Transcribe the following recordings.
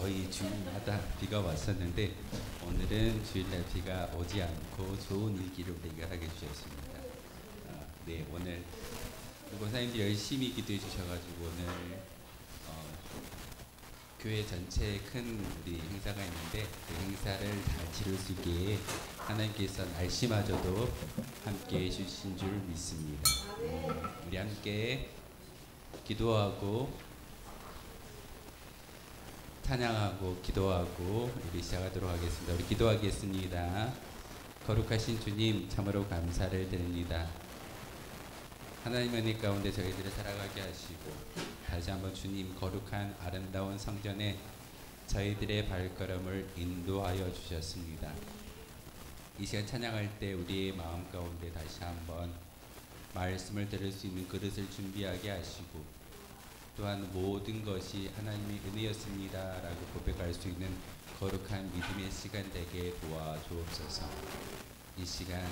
거의 주마다 비가 왔었는데 오늘은 주일날 비가 오지 않고 좋은 일기를 우리에게 하게 주셨습니다. 네, 오늘 권사님들이 열심히 기도해 주셔가지고 오늘 교회 전체에 큰 우리 행사가 있는데 그 행사를 잘 치를 수 있게 하나님께서 날씨마저도 함께 해주신 줄 믿습니다. 우리 함께 기도하고 찬양하고 기도하고 우리 시작하도록 하겠습니다. 우리 기도하겠습니다. 거룩하신 주님, 참으로 감사를 드립니다. 하나님 은혜 가운데 저희들을 살아가게 하시고 다시 한번 주님 거룩한 아름다운 성전에 저희들의 발걸음을 인도하여 주셨습니다. 이 시간 찬양할 때 우리의 마음 가운데 다시 한번 말씀을 들을 수 있는 그릇을 준비하게 하시고 또한 모든 것이 하나님의 은혜였습니다 라고 고백할 수 있는 거룩한 믿음의 시간 되게 도와주옵소서. 이 시간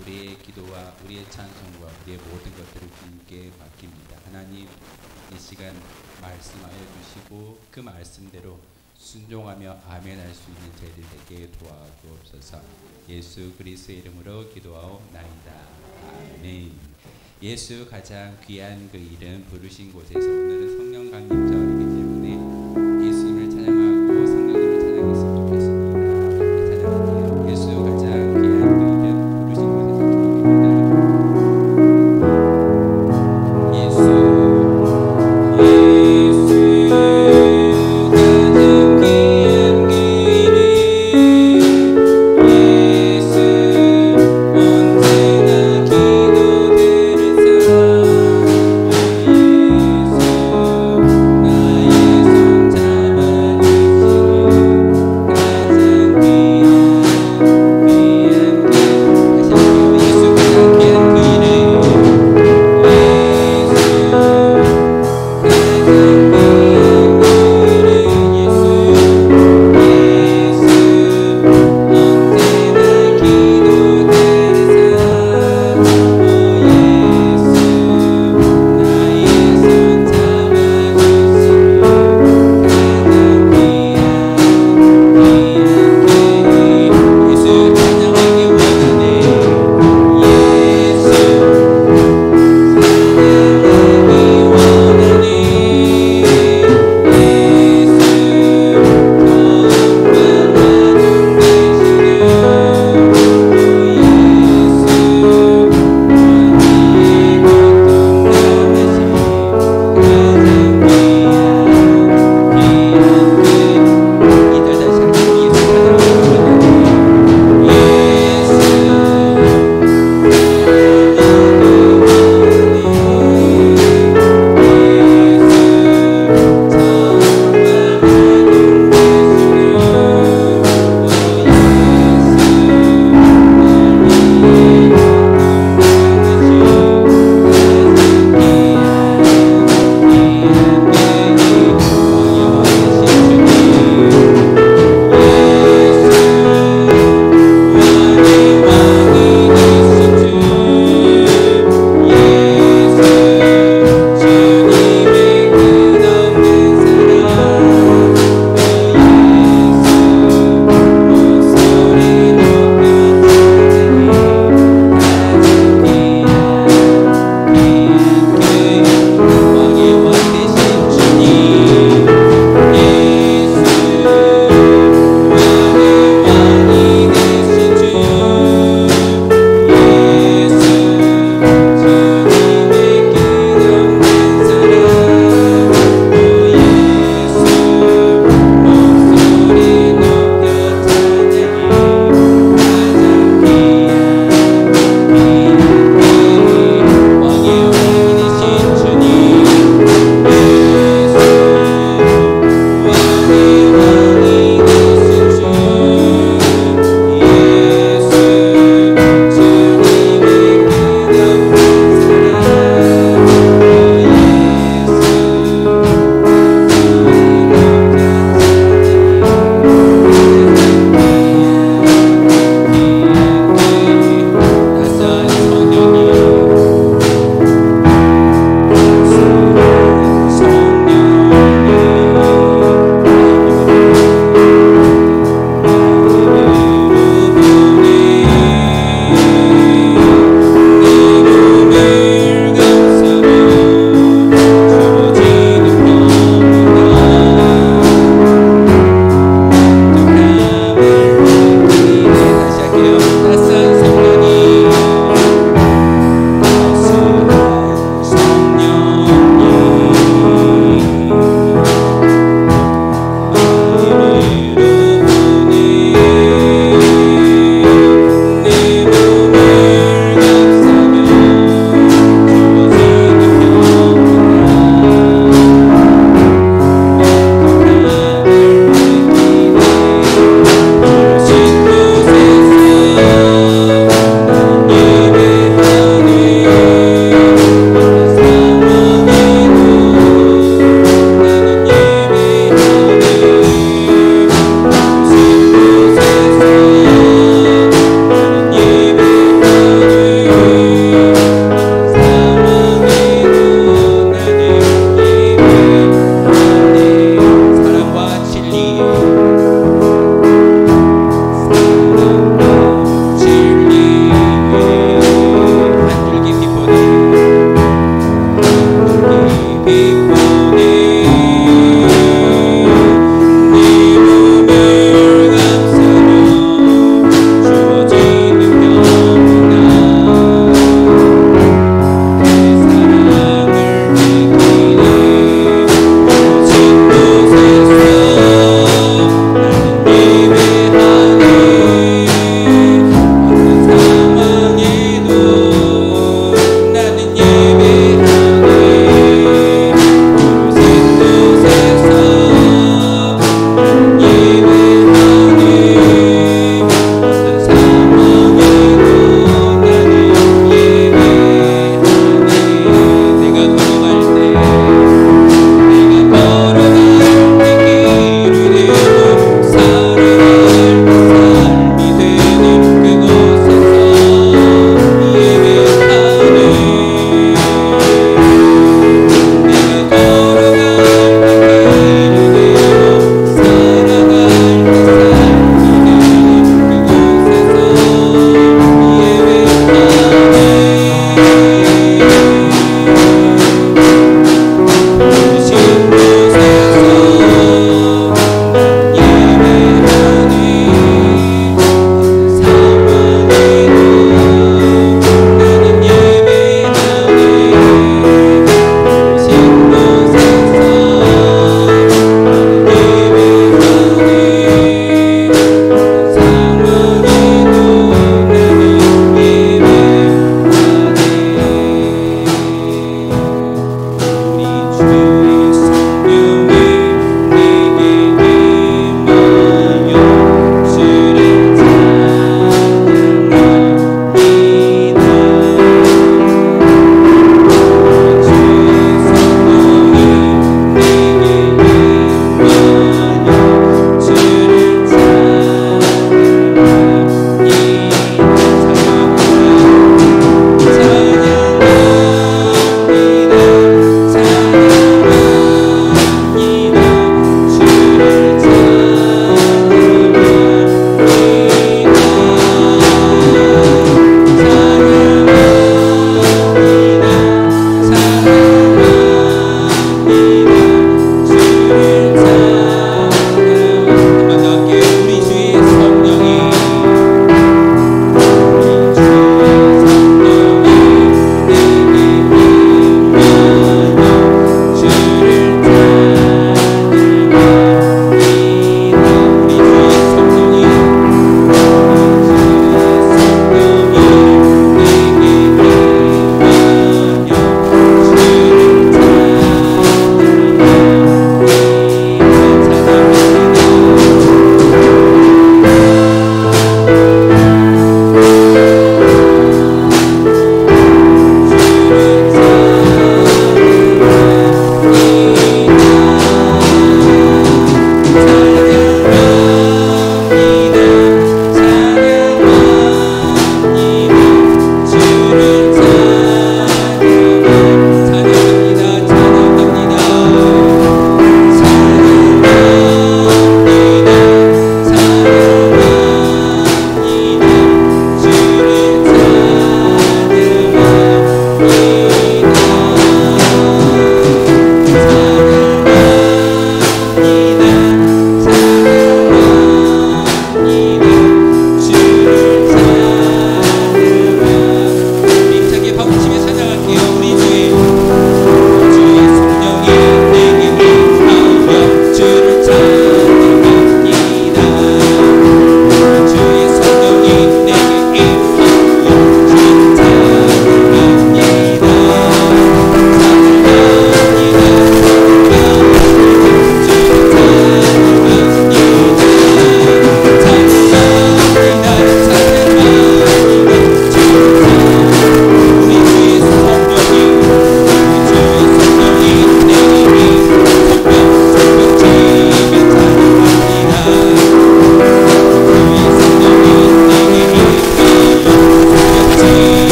우리의 기도와 우리의 찬송과 우리의 모든 것들을 주님께 맡깁니다. 하나님, 이 시간 말씀하여 주시고 그 말씀대로 순종하며 아멘할 수 있는 저희들 되게 도와주옵소서. 예수 그리스도의 이름으로 기도하옵나이다. 아멘. 예수 가장 귀한 그 이름 부르신 곳에서 오늘은 성령 강림절이기 때문에 예수님을 찬양하고 성령님을 찬양했으면 좋겠습니다. 함께 찬양할게요. 예수 가장 귀한 그 이름 부르신 곳에서 기도합니다. 예수 가장 귀한 그 이름 예수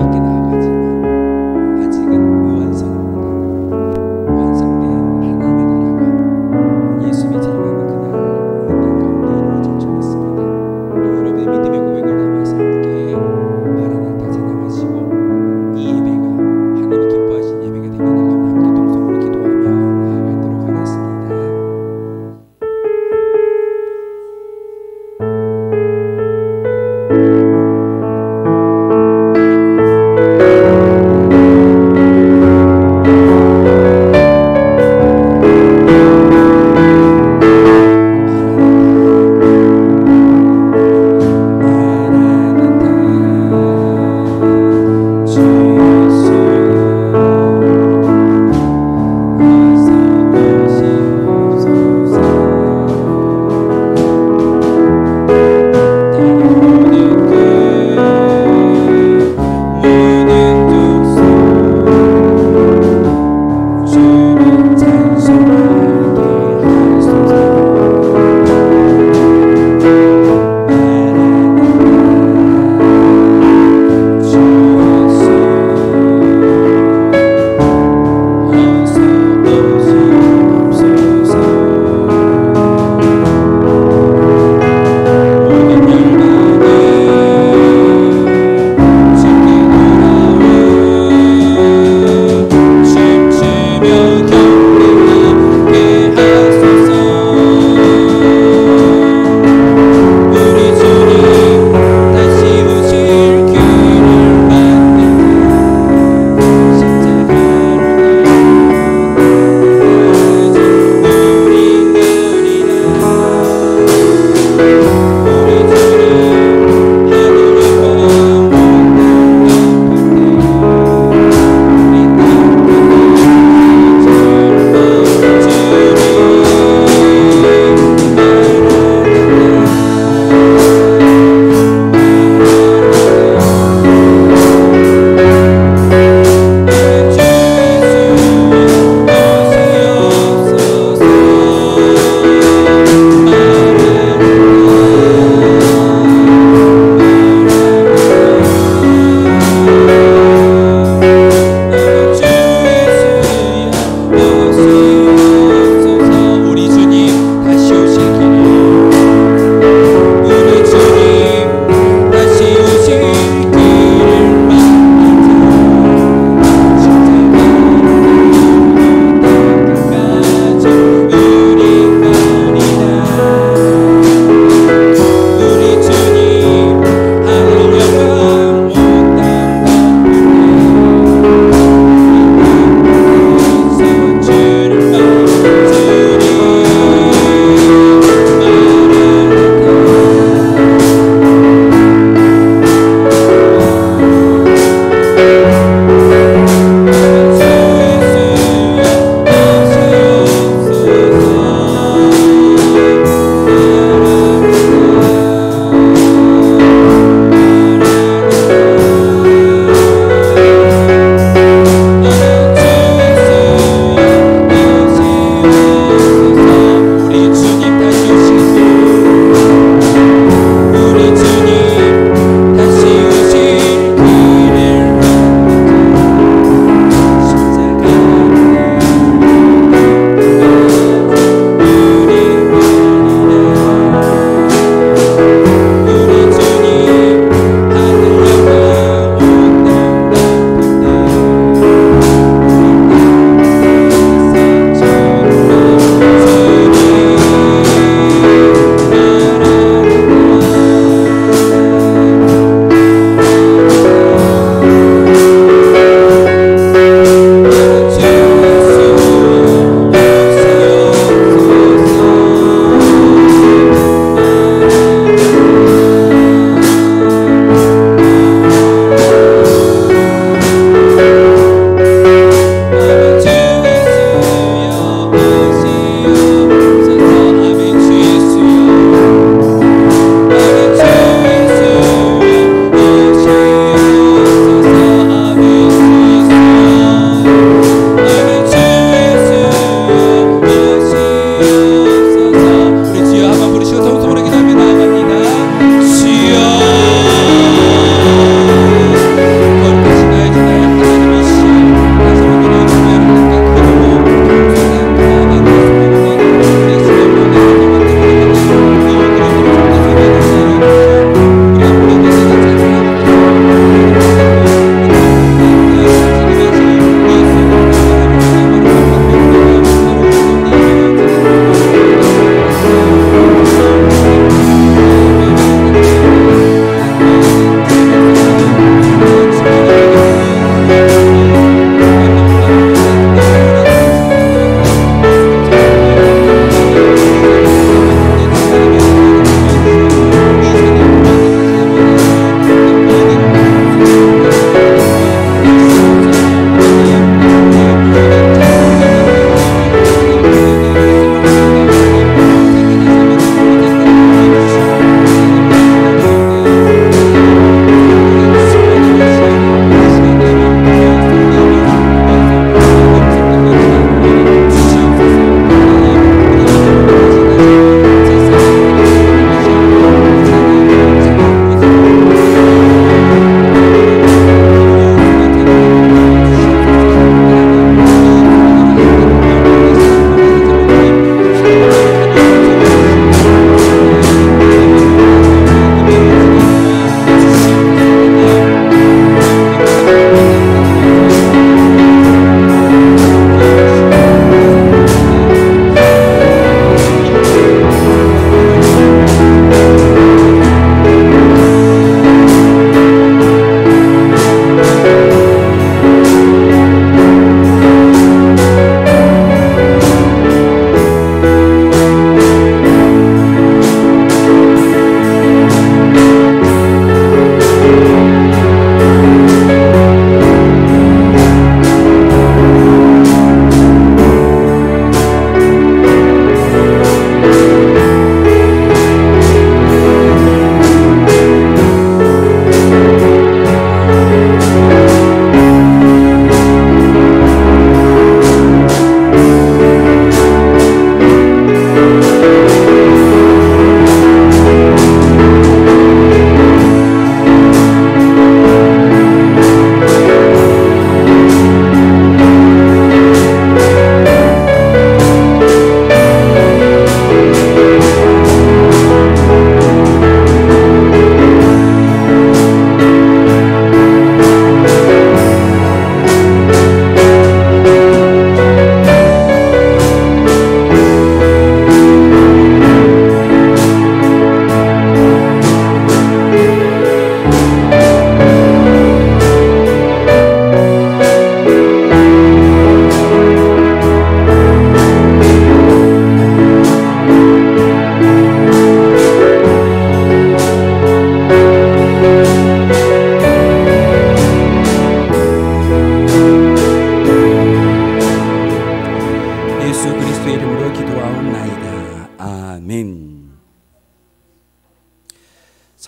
있게 나아가지만 아직은 미완성입니다. 완성된 하나님의 나라가 예수님이 제일 많은 그날 이 땅 가운데 이루어질 줄 믿습니다. 우리 여러분의 믿음의 고백을 담아서 함께 마라나타 찬양하시고 이 예배가 하나님이 기뻐하신 예배가 되게 달라고 함께 동성으로 기도하며 나아가도록 하겠습니다.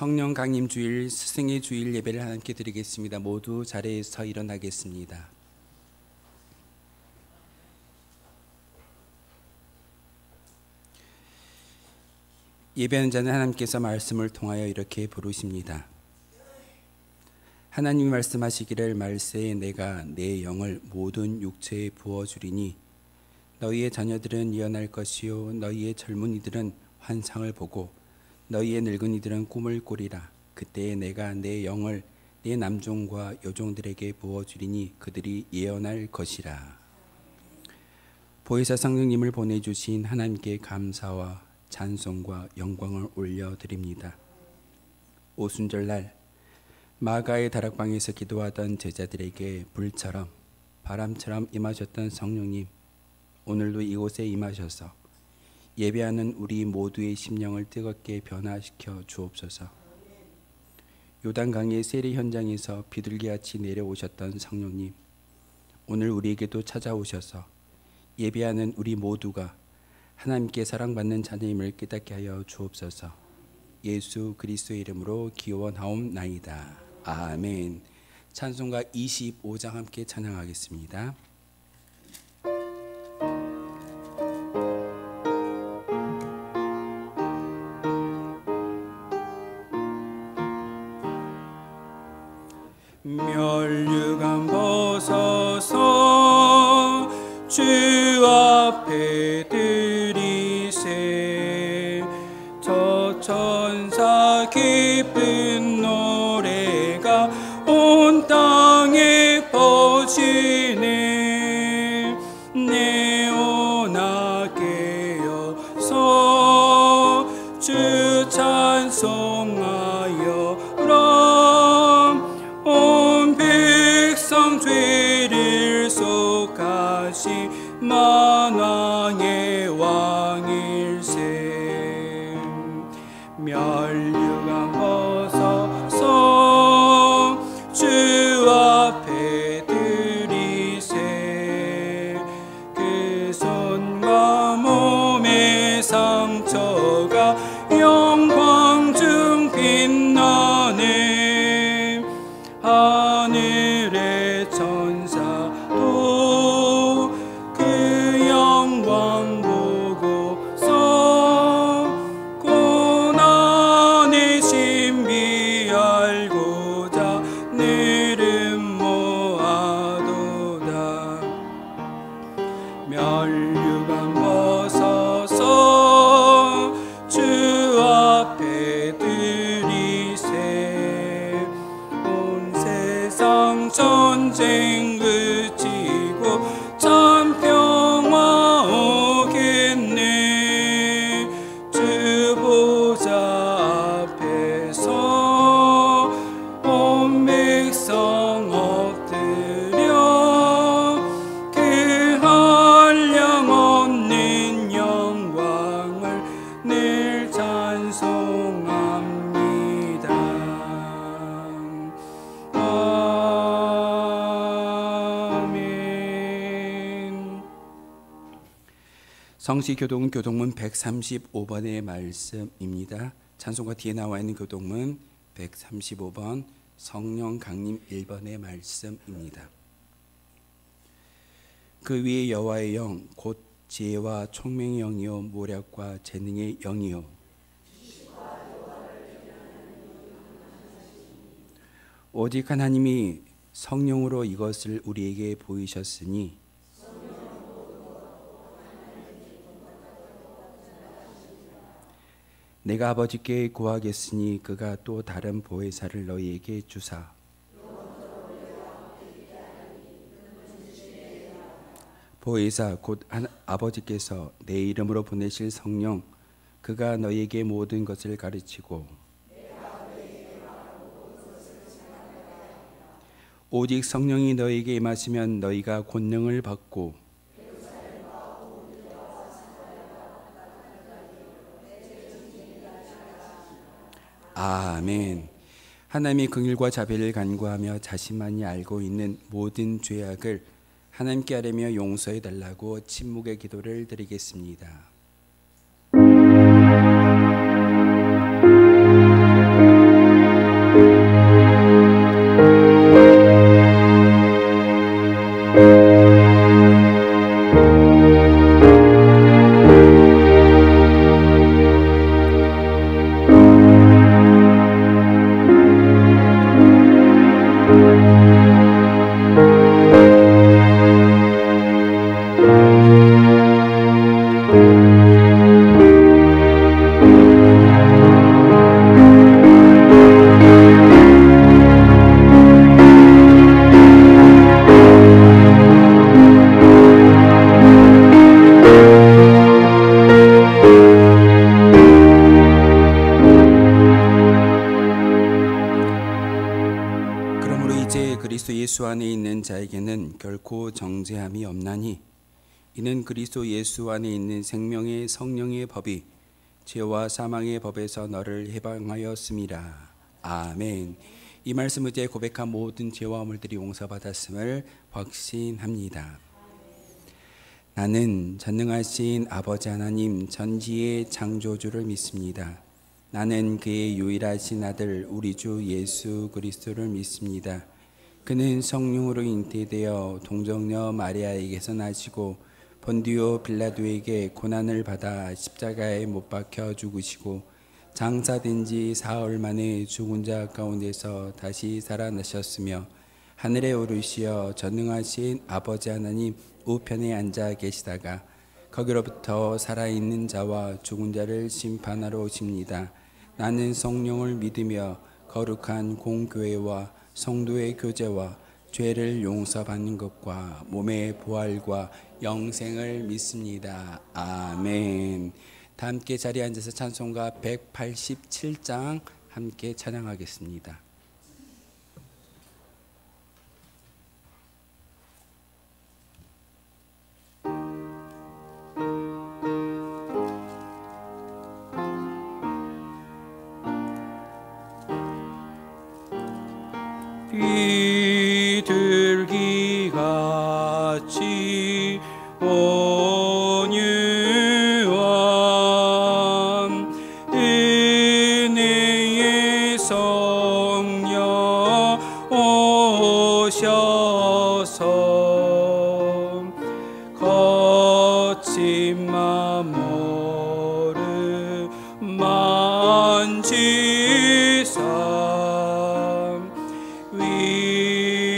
성령 강림 주일 스승의 주일 예배를 함께 드리겠습니다. 모두 자리에서 일어나겠습니다. 예배하는 자는 하나님께서 말씀을 통하여 이렇게 부르십니다. 하나님이 말씀하시기를 말세에 내가 내 영을 모든 육체에 부어주리니 너희의 자녀들은 예언할 것이요 너희의 젊은이들은 환상을 보고 너희의 늙은이들은 꿈을 꾸리라. 그때에 내가 내 영을 내 남종과 여종들에게 부어주리니 그들이 예언할 것이라. 보혜사 성령님을 보내주신 하나님께 감사와 찬송과 영광을 올려드립니다. 오순절날 마가의 다락방에서 기도하던 제자들에게 불처럼 바람처럼 임하셨던 성령님, 오늘도 이곳에 임하셔서 예배하는 우리 모두의 심령을 뜨겁게 변화시켜 주옵소서. 요단강의 세례 현장에서 비둘기같이 내려오셨던 성령님, 오늘 우리에게도 찾아오셔서 예배하는 우리 모두가 하나님께 사랑받는 자녀임을 깨닫게 하여 주옵소서. 예수 그리스도의 이름으로 기원하옵나이다. 아멘. 찬송가 25장 함께 찬양하겠습니다. 멸류관 벗어서 주 앞에 드리세. 저 천사 기쁜 노래가 온 땅에 퍼지네. 내오나 깨어서 주 찬송하여라. 온 백성 죄를 속하시 만왕의 왕일세. 멸류관 벗어서 주 앞에 드리세. 그 손과 몸의 상처가 영광 중 빛나네. 하늘의 천사도 그 영광 보고서 고난의 신비 알고자 내름 모아도다. 멸류관 벗어서 주 앞에 드리세. 온 세상 전쟁 그치고 참 평화 오겠네. 주 보좌 앞에서 온 백성 엎드려 그 한량 없는 영광을 늘 찬송합니다. 아멘. 성시교동은 교동문 135번의 말씀입니다. 찬송가 뒤에 나와 있는 교동문 135번 성령 강림 1번의 말씀입니다. 그 위에 여호와의 영 곧 지혜와 총명의 영이요 모략과 재능의 영이요 오직 하나님이 성령으로 이것을 우리에게 보이셨으니 내가 아버지께 구하겠으니 그가 또 다른 보혜사를 너희에게 주사 보혜사 곧 아버지께서 내 이름으로 보내실 성령 그가 너희에게 모든 것을 가르치고 오직 성령이 너희에게 임하시면 너희가 권능을 받고 아멘. 하나님의 긍휼과 자비를 간구하며 자신만이 알고 있는 모든 죄악을 하나님께 아뢰며 용서해 달라고 침묵의 기도를 드리겠습니다. 믿는 자에게는 결코 정죄함이 없나니 이는 그리스도 예수 안에 있는 생명의 성령의 법이 죄와 사망의 법에서 너를 해방하였음이라. 아멘. 이 말씀 의지에 고백한 모든 죄와 허물들이 용서받았음을 확신합니다. 나는 전능하신 아버지 하나님 전지의 창조주를 믿습니다. 나는 그의 유일하신 아들 우리 주 예수 그리스도를 믿습니다. 그는 성령으로 잉태되어 동정녀 마리아에게서 나시고 본디오 빌라도에게 고난을 받아 십자가에 못 박혀 죽으시고 장사된 지 사흘 만에 죽은 자 가운데서 다시 살아나셨으며 하늘에 오르시어 전능하신 아버지 하나님 우편에 앉아 계시다가 거기로부터 살아있는 자와 죽은 자를 심판하러 오십니다. 나는 성령을 믿으며 거룩한 공교회와 성도의 교제와 죄를 용서받는 것과 몸의 부활과 영생을 믿습니다. 아멘. 다 함께 자리에 앉아서 찬송가 187장 함께 찬양하겠습니다. 비둘기같이 온유한 은혜의 성령 오셔서 거친 마모를 만지사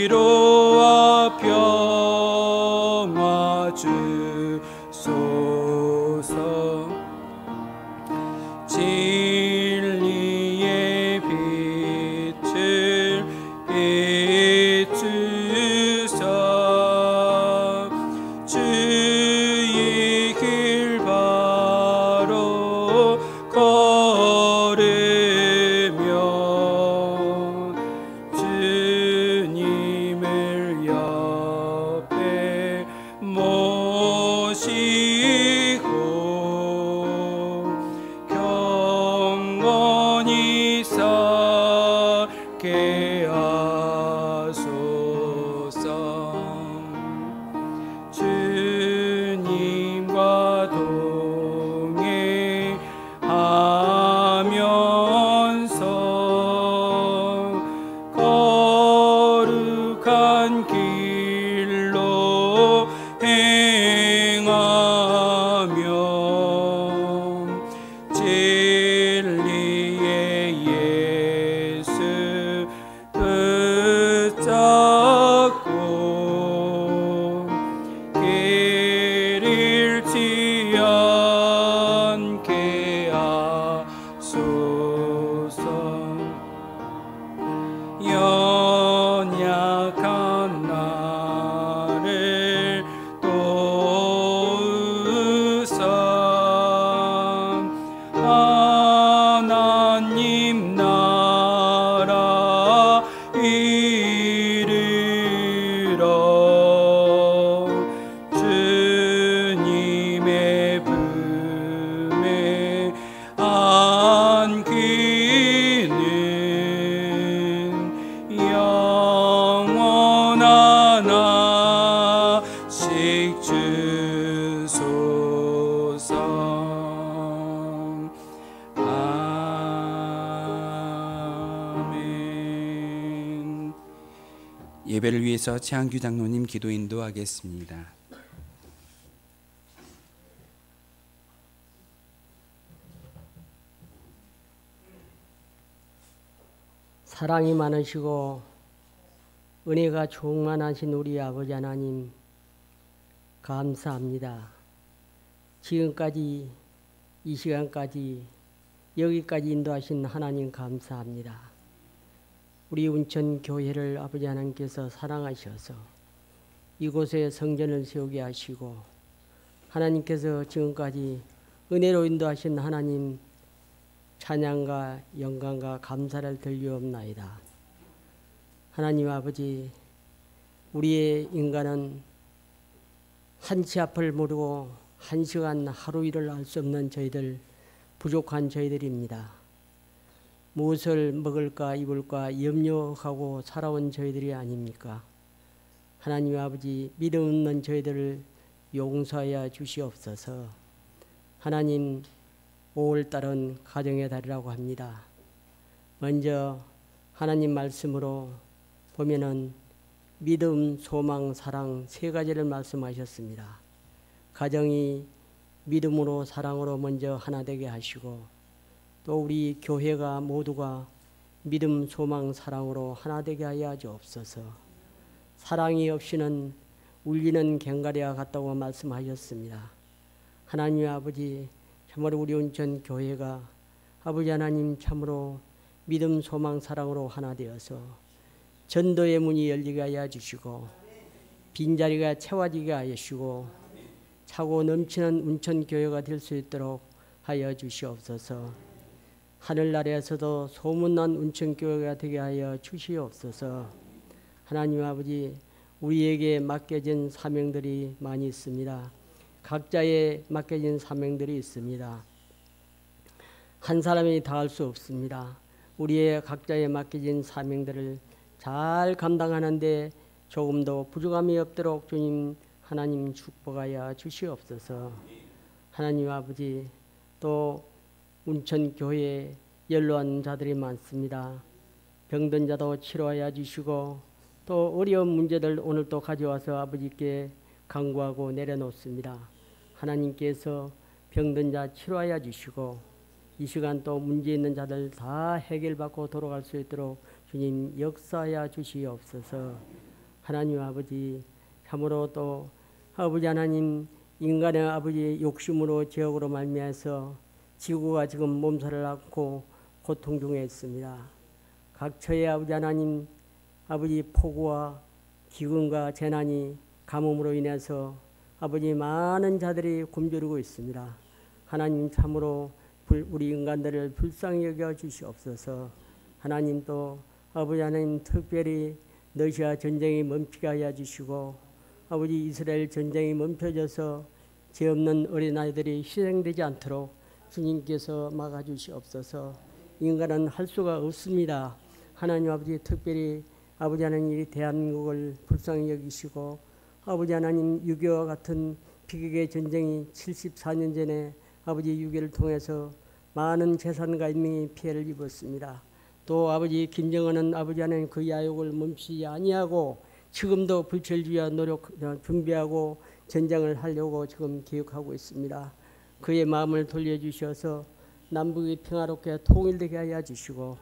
위로와 평화 주소서. 진리의 빛을 비추사 주의 길 바로 걸으며 주님을 옆에 모시고 경건히 살게 하소서. 주님과 동행하면서 거룩한 길로 행하며 진리의 예수 붙잡고 길 잃지 않게 하소서. 연약한 나를 도우사 하나님 나라 이르러 주님의 품에 안기는 영원한 안식 주소서. 아멘. 예배를 위해서 최한규 장로님 기도 인도하겠습니다. 사랑이 많으시고 은혜가 충만하신 우리 아버지 하나님 감사합니다. 지금까지 이 시간까지 여기까지 인도하신 하나님 감사합니다. 우리 운천교회를 아버지 하나님께서 사랑하셔서 이곳에 성전을 세우게 하시고 하나님께서 지금까지 은혜로 인도하신 하나님 찬양과 영광과 감사를 드리옵나이다. 하나님 아버지, 우리의 인간은 한치 앞을 모르고 한 시간 하루 일을 알 수 없는 저희들, 부족한 저희들입니다. 무엇을 먹을까 입을까 염려하고 살아온 저희들이 아닙니까? 하나님 아버지, 믿음 없는 저희들을 용서하여 주시옵소서. 하나님, 5월달은 가정의 달이라고 합니다. 먼저 하나님 말씀으로 보면은 믿음, 소망, 사랑 세 가지를 말씀하셨습니다. 가정이 믿음으로 사랑으로 먼저 하나 되게 하시고, 또 우리 교회가 모두가 믿음, 소망, 사랑으로 하나 되게 하여 주옵소서. 사랑이 없이는 울리는 갱가리와 같다고 말씀하셨습니다. 하나님 아버지, 참으로 우리 온천 교회가 아버지 하나님 참으로 믿음, 소망, 사랑으로 하나 되어서 전도의 문이 열리게 하여 주시고, 빈자리가 채워지게 하여 주시고, 차고 넘치는 온천교회가 될 수 있도록 하여 주시옵소서. 하늘나라에서도 소문난 온천교회가 되게 하여 주시옵소서. 하나님 아버지, 우리에게 맡겨진 사명들이 많이 있습니다. 각자의 맡겨진 사명들이 있습니다. 한 사람이 다 할 수 없습니다. 우리의 각자의 맡겨진 사명들을 잘 감당하는데 조금도 부족함이 없도록 주님 하나님 축복하여 주시옵소서. 하나님 아버지, 또 운천교회에 연로한 자들이 많습니다. 병든 자도 치료하여 주시고, 또 어려운 문제들 오늘 또 가져와서 아버지께 간구하고 내려놓습니다. 하나님께서 병든 자 치료하여 주시고, 이 시간 또 문제 있는 자들 다 해결받고 돌아갈 수 있도록 주님 역사하여 주시옵소서. 하나님 아버지, 참으로 또 아버지 하나님, 인간의 아버지 욕심으로 죄악으로 말미암아서 지구가 지금 몸살을 앓고 고통 중에 있습니다. 각처의 아버지 하나님, 아버지 폭우와 기근과 재난이 가뭄으로 인해서 아버지 많은 자들이 굶주리고 있습니다. 하나님 참으로 우리 인간들을 불쌍히 여겨 주시옵소서. 하나님, 또 아버지 하나님 특별히 러시아 전쟁이 멈추게 하여 주시고, 아버지 이스라엘 전쟁이 멈춰져서 죄 없는 어린아이들이 희생되지 않도록 주님께서 막아주시옵소서. 인간은 할 수가 없습니다. 하나님 아버지, 특별히 아버지 하나님 대한민국을 불쌍히 여기시고, 아버지 하나님 6.25와 같은 비극의 전쟁이 74년 전에 아버지 6.25를 통해서 많은 재산과 인명이 피해를 입었습니다. 또 아버지 김정은은 아버지 하나님 그 야욕을 멈추지 아니하고 지금도 불철주야 준비하고 전쟁을 하려고 지금 계획하고 있습니다. 그의 마음을 돌려주셔서 남북이 평화롭게 통일되게 하여 주시고,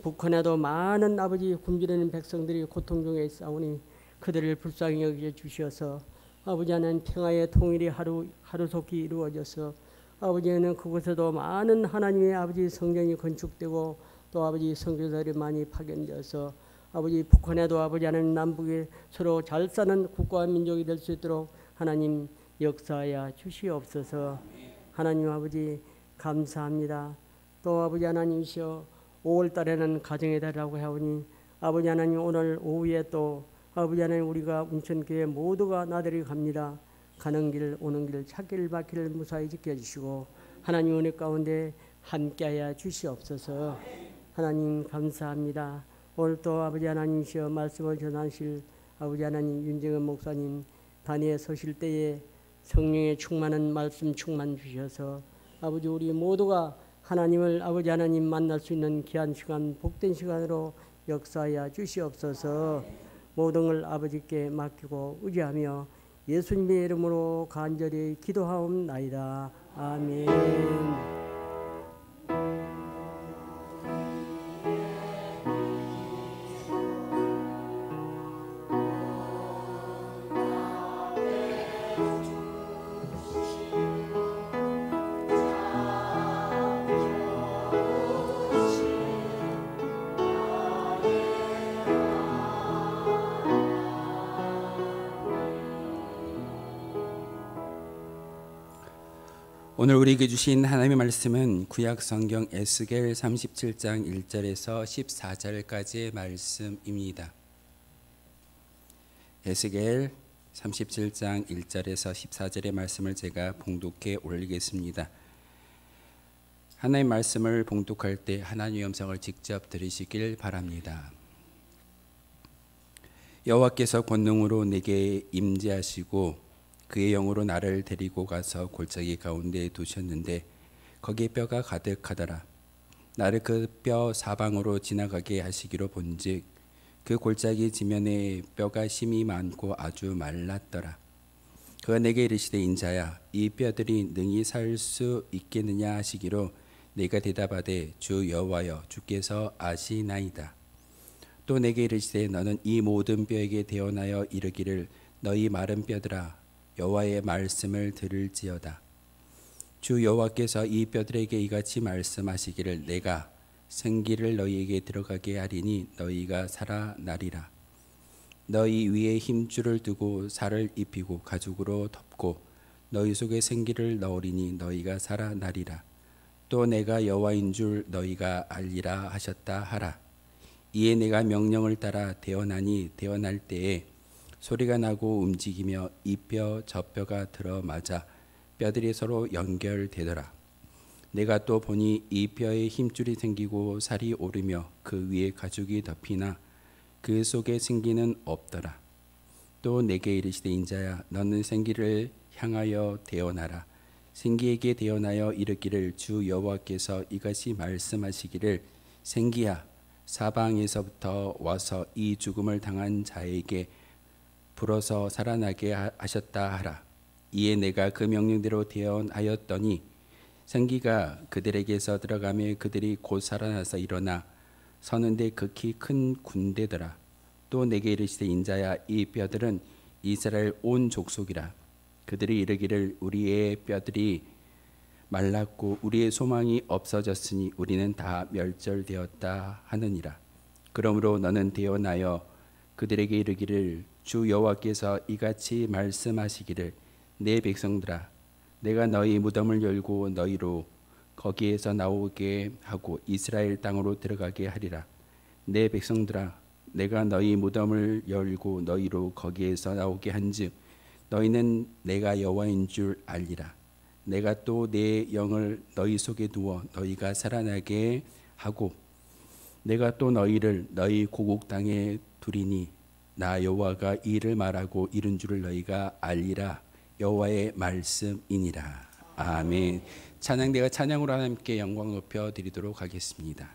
북한에도 많은 아버지 굶주리는 백성들이 고통 중에 있사오니 그들을 불쌍히 여겨 주셔서 아버지 하나님 평화의 통일이 하루속히 이루어져서 아버지는 그곳에도 많은 하나님의 아버지 성전이 건축되고, 또 아버지 선교사들이 많이 파견되어서 아버지 북한에도 아버지 하나님 남북이 서로 잘 사는 국가와 민족이 될 수 있도록 하나님 역사하여 주시옵소서. 하나님 아버지 감사합니다. 또 아버지 하나님이시여, 5월달에는 가정의 달이라고 하오니 아버지 하나님 오늘 오후에 또 아버지 하나님 우리가 운천교회 모두가 나들이 갑니다. 가는 길 오는 길 찾길 받기를 무사히 지켜주시고 하나님 은혜 가운데 함께하여 주시옵소서. 하나님 감사합니다. 오늘 또 아버지 하나님이시여 말씀을 전하실 아버지 하나님 윤정은 목사님 단위에 서실 때에 성령의 충만한 말씀 충만 주셔서 아버지 우리 모두가 하나님을 아버지 하나님 만날 수 있는 귀한 시간 복된 시간으로 역사하여 주시옵소서. 모든 걸 아버지께 맡기고 의지하며 예수님의 이름으로 간절히 기도하옵나이다. 아멘. 오늘 우리에게 주신 하나님의 말씀은 구약 성경 에스겔 37장 1절에서 14절까지의 말씀입니다. 에스겔 37장 1절에서 14절의 말씀을 제가 봉독해 올리겠습니다. 하나님의 말씀을 봉독할 때 하나님의 음성을 직접 들으시길 바랍니다. 여호와께서 권능으로 내게 임재하시고 그의 영으로 나를 데리고 가서 골짜기 가운데 두셨는데 거기에 뼈가 가득하더라. 나를 그 뼈 사방으로 지나가게 하시기로 본즉 그 골짜기 지면에 뼈가 심이 많고 아주 말랐더라. 그가 내게 이르시되 인자야 이 뼈들이 능히 살 수 있겠느냐 하시기로 내가 대답하되 주 여호와여 주께서 아시나이다. 또 내게 이르시되 너는 이 모든 뼈에게 대언하여 이르기를 너희 마른 뼈들아 여호와의 말씀을 들을지어다. 주 여호와께서 이 뼈들에게 이같이 말씀하시기를 내가 생기를 너희에게 들어가게 하리니 너희가 살아나리라. 너희 위에 힘줄을 두고 살을 입히고 가죽으로 덮고 너희 속에 생기를 넣으리니 너희가 살아나리라. 또 내가 여호와인 줄 너희가 알리라 하셨다 하라. 이에 내가 명령을 따라 대언하니 대언할 때에 소리가 나고 움직이며 이 뼈 저 뼈가 들어맞아 뼈들이 서로 연결되더라. 내가 또 보니 이 뼈에 힘줄이 생기고 살이 오르며 그 위에 가죽이 덮이나 그 속에 생기는 없더라. 또 내게 이르시되 인자야 너는 생기를 향하여 대언하라. 생기에게 대언하여 이르기를 주 여호와께서 이같이 말씀하시기를 생기야 사방에서부터 와서 이 죽음을 당한 자에게 불어서 살아나게 하셨다 하라. 이에 내가 그 명령대로 대언하였더니 생기가 그들에게서 들어가며 그들이 곧 살아나서 일어나 서는데 극히 큰 군대더라. 또 내게 이르시되 인자야 이 뼈들은 이스라엘 온 족속이라. 그들이 이르기를 우리의 뼈들이 말랐고 우리의 소망이 없어졌으니 우리는 다 멸절되었다 하느니라. 그러므로 너는 대언하여 그들에게 이르기를 주 여호와께서 이같이 말씀하시기를 내 백성들아 내가 너희 무덤을 열고 너희로 거기에서 나오게 하고 이스라엘 땅으로 들어가게 하리라. 내 백성들아 내가 너희 무덤을 열고 너희로 거기에서 나오게 한즉 너희는 내가 여호와인 줄 알리라. 내가 또 내 영을 너희 속에 두어 너희가 살아나게 하고 내가 또 너희를 너희 고국 땅에 두리니 나 여호와가 이 일을 말하고 이룬 줄을 너희가 알리라. 여호와의 말씀이니라. 아멘. 찬양대가 찬양으로 하나님께 영광 높여 드리도록 하겠습니다.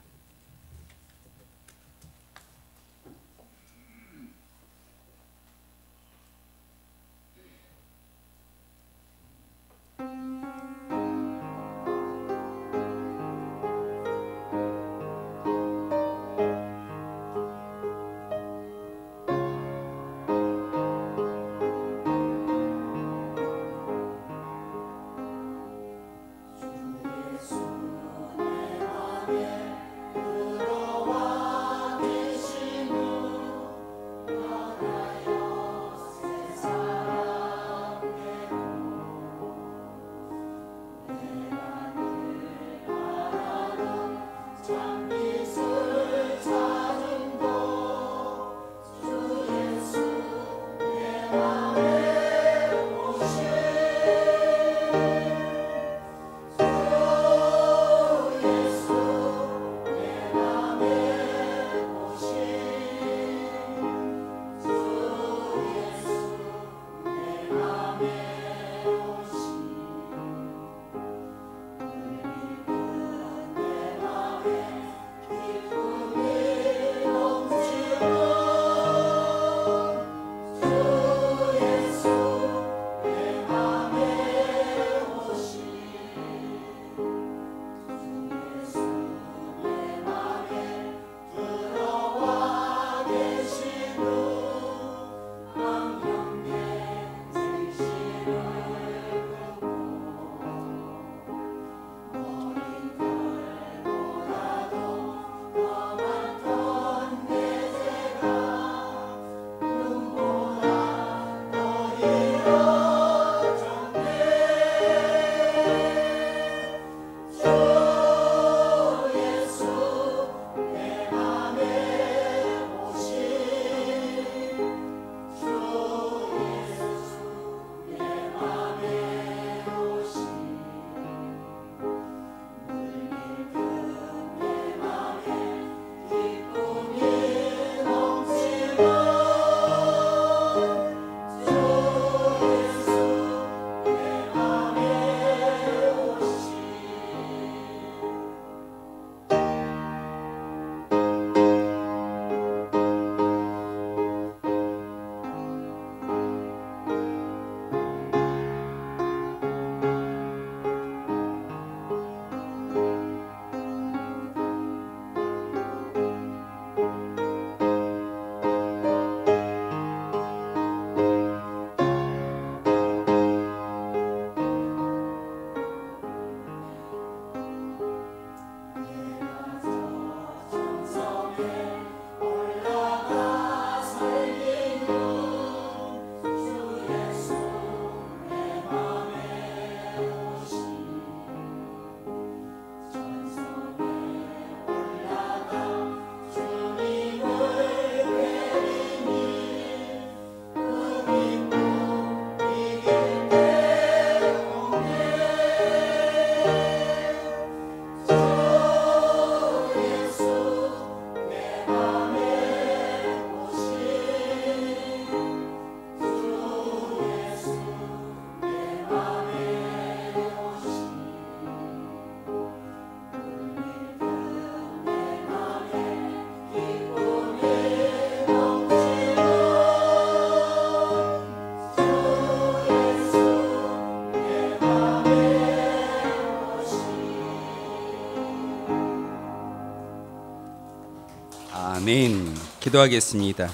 아멘. 기도하겠습니다.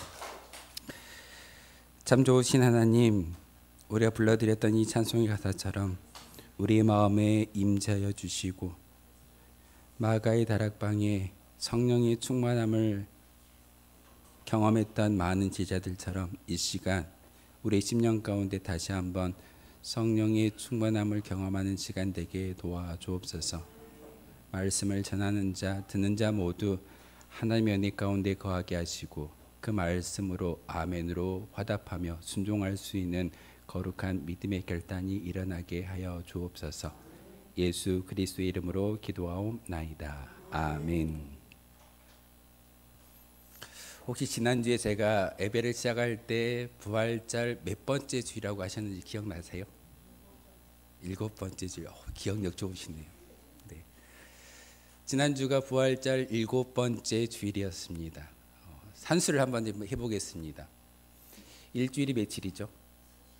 참 좋으신 하나님, 우리가 불러드렸던 이 찬송의 가사처럼 우리의 마음에 임재하여 주시고 마가의 다락방에 성령의 충만함을 경험했던 많은 제자들처럼 이 시간 우리의 심령 가운데 다시 한번 성령의 충만함을 경험하는 시간 되게 도와주옵소서. 말씀을 전하는 자, 듣는 자 모두 하나님의 은혜 가운데 거하게 하시고 그 말씀으로 아멘으로 화답하며 순종할 수 있는 거룩한 믿음의 결단이 일어나게 하여 주옵소서. 예수 그리스도의 이름으로 기도하옵나이다. 아멘. 혹시 지난주에 제가 예배를 시작할 때 부활절 몇 번째 주일이라고 하셨는지 기억나세요? 7번째 주일. 기억력 좋으시네요. 네. 지난주가 부활절 7번째 주일이었습니다. 산수를 한번 해보겠습니다. 일주일이 며칠이죠?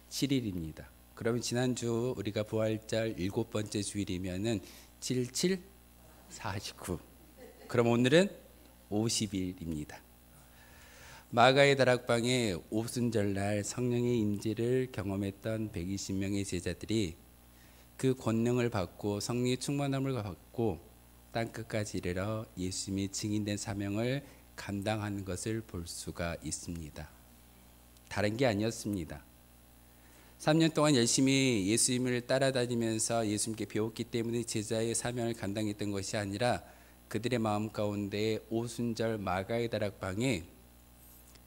7일입니다. 그러면 지난주 우리가 부활절 7번째 주일이면은 7, 7, 49. 그럼 오늘은 50일입니다. 마가의 다락방에 오순절날 성령의 임재를 경험했던 120명의 제자들이 그 권능을 받고 성령의 충만함을 받고 땅끝까지 이르러 예수님이 증인된 사명을 감당하는 것을 볼 수가 있습니다. 다른 게 아니었습니다. 3년 동안 열심히 예수님을 따라다니면서 예수님께 배웠기 때문에 제자의 사명을 감당했던 것이 아니라 그들의 마음 가운데 오순절 마가의 다락방에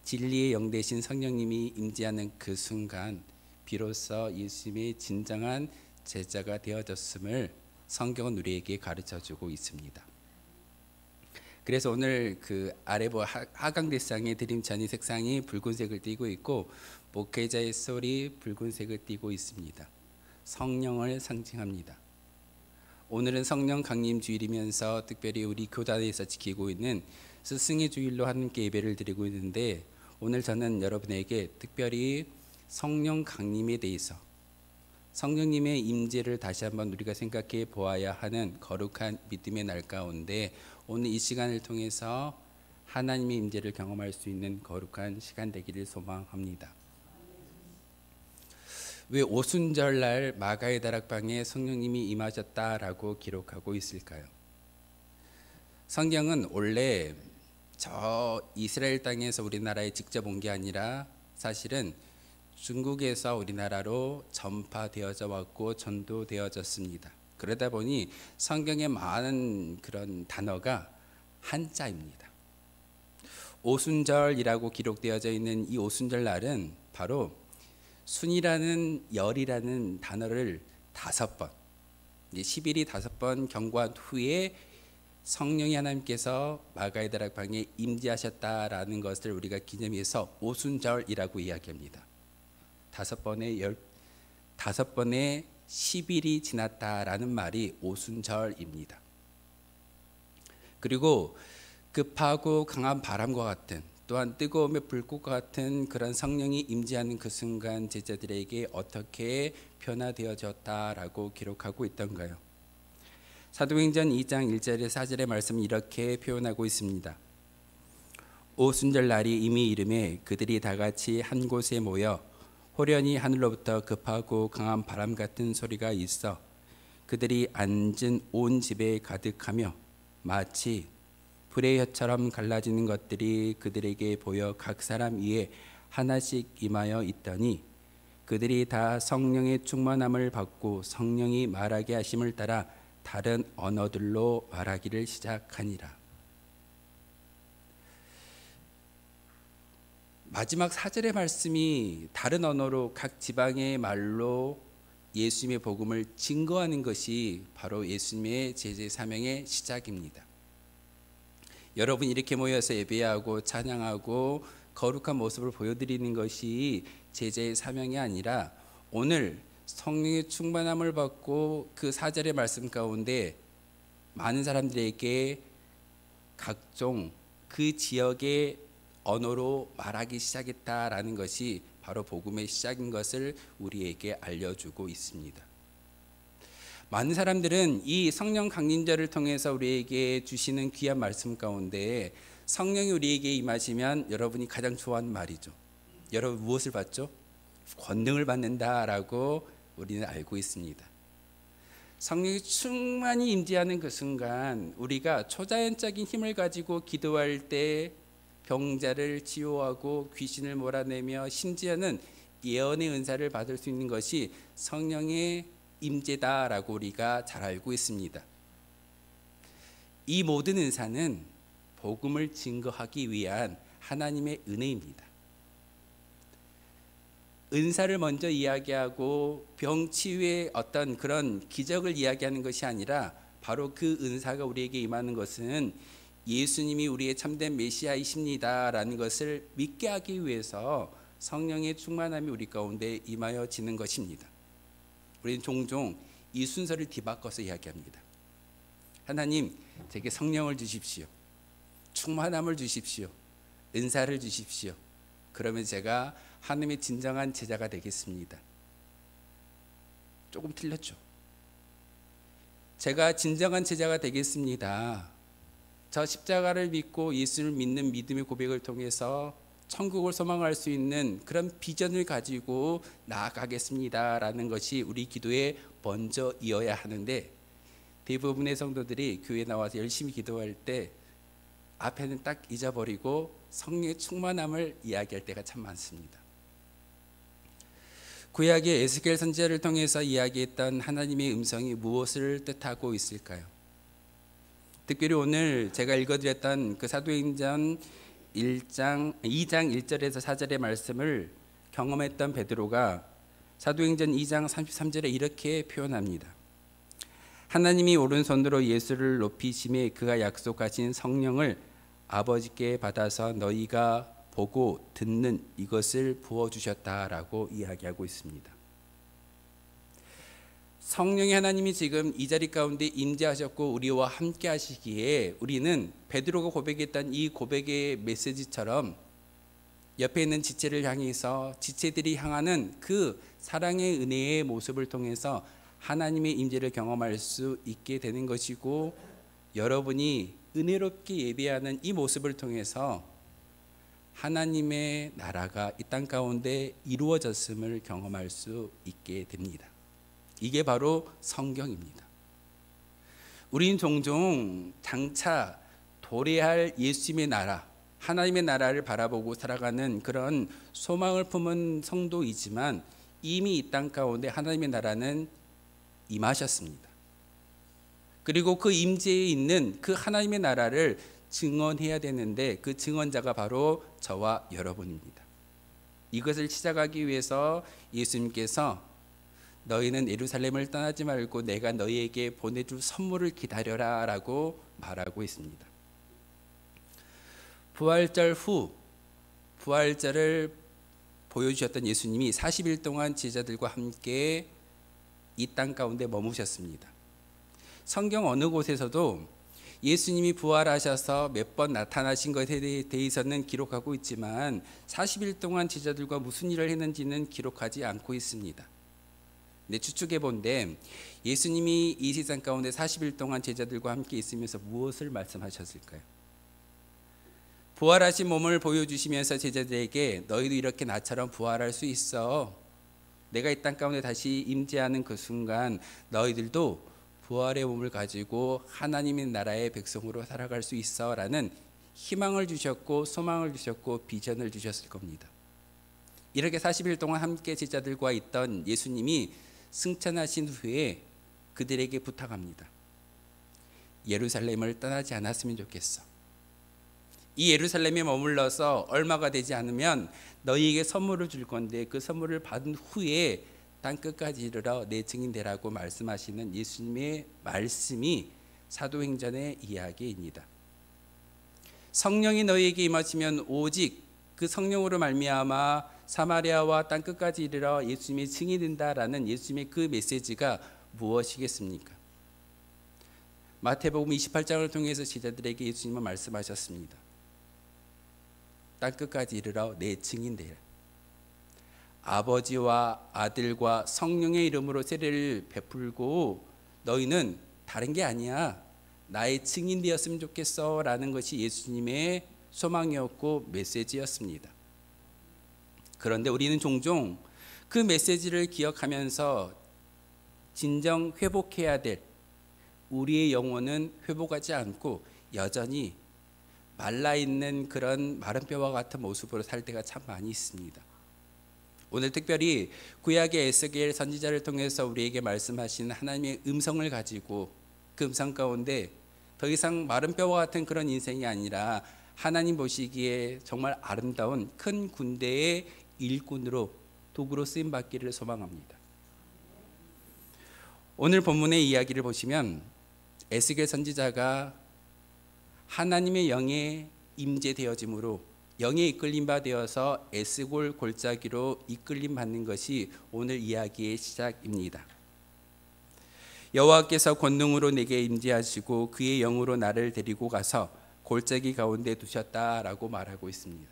진리의 영 되신 성령님이 임재하는 그 순간 비로소 예수님의 진정한 제자가 되어졌음을 성경은 우리에게 가르쳐주고 있습니다. 그래서 오늘 그 아래 하강대상의 드림찬이 색상이 붉은색을 띠고 있고 목회자의 솔이 붉은색을 띠고 있습니다. 성령을 상징합니다. 오늘은 성령 강림 주일이면서 특별히 우리 교단에서 지키고 있는 스승의 주일로 함께 예배를 드리고 있는데 오늘 저는 여러분에게 특별히 성령 강림에 대해서 성령님의 임재를 다시 한번 우리가 생각해 보아야 하는 거룩한 믿음의 날 가운데 오늘 이 시간을 통해서 하나님의 임재를 경험할 수 있는 거룩한 시간 되기를 소망합니다. 왜 오순절날 마가의 다락방에 성령님이 임하셨다라고 기록하고 있을까요? 성경은 원래 저 이스라엘 땅에서 우리나라에 직접 온 게 아니라 사실은 중국에서 우리나라로 전파되어져 왔고 전도되어졌습니다. 그러다 보니 성경에 많은 그런 단어가 한자입니다. 오순절이라고 기록되어져 있는 이 오순절 날은 바로 순이라는 열이라는 단어를 5번, 10일이 5번 경고한 후에 성령이 하나님께서 마가의 다락방에 임재하셨다라는 것을 우리가 기념해서 오순절이라고 이야기합니다. 5번의 10일이 지났다라는 말이 오순절입니다. 그리고 급하고 강한 바람과 같은 또한 뜨거움의 불꽃과 같은 그런 성령이 임재하는 그 순간 제자들에게 어떻게 변화되어졌다라고 기록하고 있던가요? 사도행전 2장 1절에 4절의 말씀은 이렇게 표현하고 있습니다. 오순절 날이 이미 이름에 그들이 다 같이 한 곳에 모여 호련히 하늘로부터 급하고 강한 바람 같은 소리가 있어 그들이 앉은 온 집에 가득하며 마치 불의 혀처럼 갈라지는 것들이 그들에게 보여 각 사람 위에 하나씩 임하여 있더니 그들이 다 성령의 충만함을 받고 성령이 말하게 하심을 따라 다른 언어들로 말하기를 시작하니라. 마지막 4절의 말씀이 다른 언어로 각 지방의 말로 예수님의 복음을 증거하는 것이 바로 예수님의 제자 사명의 시작입니다. 여러분 이렇게 모여서 예배하고 찬양하고 거룩한 모습을 보여드리는 것이 제자의 사명이 아니라 오늘 성령의 충만함을 받고 그 4절의 말씀 가운데 많은 사람들에게 각종 그 지역의 언어로 말하기 시작했다라는 것이 바로 복음의 시작인 것을 우리에게 알려주고 있습니다. 많은 사람들은 이 성령 강림절을 통해서 우리에게 주시는 귀한 말씀 가운데 성령이 우리에게 임하시면 여러분이 가장 좋아하는 말이죠. 여러분 무엇을 받죠? 권능을 받는다라고 우리는 알고 있습니다. 성령이 충만히 임재하는 그 순간 우리가 초자연적인 힘을 가지고 기도할 때 병자를 치유하고 귀신을 몰아내며 심지어는 예언의 은사를 받을 수 있는 것이 성령의 임재다라고 우리가 잘 알고 있습니다. 이 모든 은사는 복음을 증거하기 위한 하나님의 은혜입니다. 은사를 먼저 이야기하고 병치유의 어떤 그런 기적을 이야기하는 것이 아니라 바로 그 은사가 우리에게 임하는 것은 예수님이 우리의 참된 메시아이십니다라는 것을 믿게 하기 위해서 성령의 충만함이 우리 가운데 임하여지는 것입니다. 우리는 종종 이 순서를 뒤바꿔서 이야기합니다. 하나님, 제게 성령을 주십시오. 충만함을 주십시오. 은사를 주십시오. 그러면 제가 하나님의 진정한 제자가 되겠습니다. 조금 틀렸죠. 제가 진정한 제자가 되겠습니다. 저 십자가를 믿고 예수를 믿는 믿음의 고백을 통해서 천국을 소망할 수 있는 그런 비전을 가지고 나아가겠습니다라는 것이 우리 기도의 먼저이어야 하는데, 대부분의 성도들이 교회에 나와서 열심히 기도할 때 앞에는 딱 잊어버리고 성령의 충만함을 이야기할 때가 참 많습니다. 구약의 에스겔 선지자를 통해서 이야기했던 하나님의 음성이 무엇을 뜻하고 있을까요? 특별히 오늘 제가 읽어드렸던 그 사도행전 2장 1절에서 4절의 말씀을 경험했던 베드로가 사도행전 2장 33절에 이렇게 표현합니다. 하나님이 오른손으로 예수를 높이심에 그가 약속하신 성령을 아버지께 받아서 너희가 보고 듣는 이것을 부어주셨다라고 이야기하고 있습니다. 성령의 하나님이 지금 이 자리 가운데 임재하셨고 우리와 함께 하시기에 우리는 베드로가 고백했던 이 고백의 메시지처럼 옆에 있는 지체를 향해서 지체들이 향하는 그 사랑의 은혜의 모습을 통해서 하나님의 임재를 경험할 수 있게 되는 것이고, 여러분이 은혜롭게 예배하는 이 모습을 통해서 하나님의 나라가 이 땅 가운데 이루어졌음을 경험할 수 있게 됩니다. 이게 바로 성경입니다. 우리는 종종 장차 도래할 예수님의 나라, 하나님의 나라를 바라보고 살아가는 그런 소망을 품은 성도이지만 이미 이 땅 가운데 하나님의 나라는 임하셨습니다. 그리고 그 임재에 있는 그 하나님의 나라를 증언해야 되는데 그 증언자가 바로 저와 여러분입니다. 이것을 시작하기 위해서 예수님께서 너희는 예루살렘을 떠나지 말고 내가 너희에게 보내줄 선물을 기다려라 라고 말하고 있습니다. 부활절 후 부활절을 보여주셨던 예수님이 40일 동안 제자들과 함께 이 땅 가운데 머무셨습니다. 성경 어느 곳에서도 예수님이 부활하셔서 몇 번 나타나신 것에 대해서는 기록하고 있지만 40일 동안 제자들과 무슨 일을 했는지는 기록하지 않고 있습니다. 근데 추측해 본데 예수님이 이 세상 가운데 40일 동안 제자들과 함께 있으면서 무엇을 말씀하셨을까요? 부활하신 몸을 보여주시면서 제자들에게 너희도 이렇게 나처럼 부활할 수 있어. 내가 이 땅 가운데 다시 임재하는 그 순간 너희들도 부활의 몸을 가지고 하나님의 나라의 백성으로 살아갈 수 있어 라는 희망을 주셨고 소망을 주셨고 비전을 주셨을 겁니다. 이렇게 40일 동안 함께 제자들과 있던 예수님이 승천하신 후에 그들에게 부탁합니다. 예루살렘을 떠나지 않았으면 좋겠어. 이 예루살렘에 머물러서 얼마가 되지 않으면 너희에게 선물을 줄 건데 그 선물을 받은 후에 땅끝까지 이르러 내 증인 되라고 말씀하시는 예수님의 말씀이 사도행전의 이야기입니다. 성령이 너희에게 임하시면 오직 그 성령으로 말미암아 사마리아와 땅끝까지 이르러 예수님의 증인이 된다라는 예수님의 그 메시지가 무엇이겠습니까? 마태복음 28장을 통해서 제자들에게 예수님은 말씀하셨습니다. 땅끝까지 이르러 내 증인 되라. 아버지와 아들과 성령의 이름으로 세례를 베풀고 너희는 다른 게 아니야. 나의 증인 되었으면 좋겠어 라는 것이 예수님의 소망이었고 메시지였습니다. 그런데 우리는 종종 그 메시지를 기억하면서 진정 회복해야 될 우리의 영혼은 회복하지 않고 여전히 말라있는 그런 마른 뼈와 같은 모습으로 살 때가 참 많이 있습니다. 오늘 특별히 구약의 에스겔 선지자를 통해서 우리에게 말씀하신 하나님의 음성을 가지고 그 음성 가운데 더 이상 마른 뼈와 같은 그런 인생이 아니라 하나님 보시기에 정말 아름다운 큰 군대의 일꾼으로 도구로 쓰임받기를 소망합니다. 오늘 본문의 이야기를 보시면 에스겔 선지자가 하나님의 영에 임재되어짐으로 영에 이끌림 바 되어서 에스골 골짜기로 이끌림 받는 것이 오늘 이야기의 시작입니다. 여호와께서 권능으로 내게 임재하시고 그의 영으로 나를 데리고 가서 골짜기 가운데 두셨다라고 말하고 있습니다.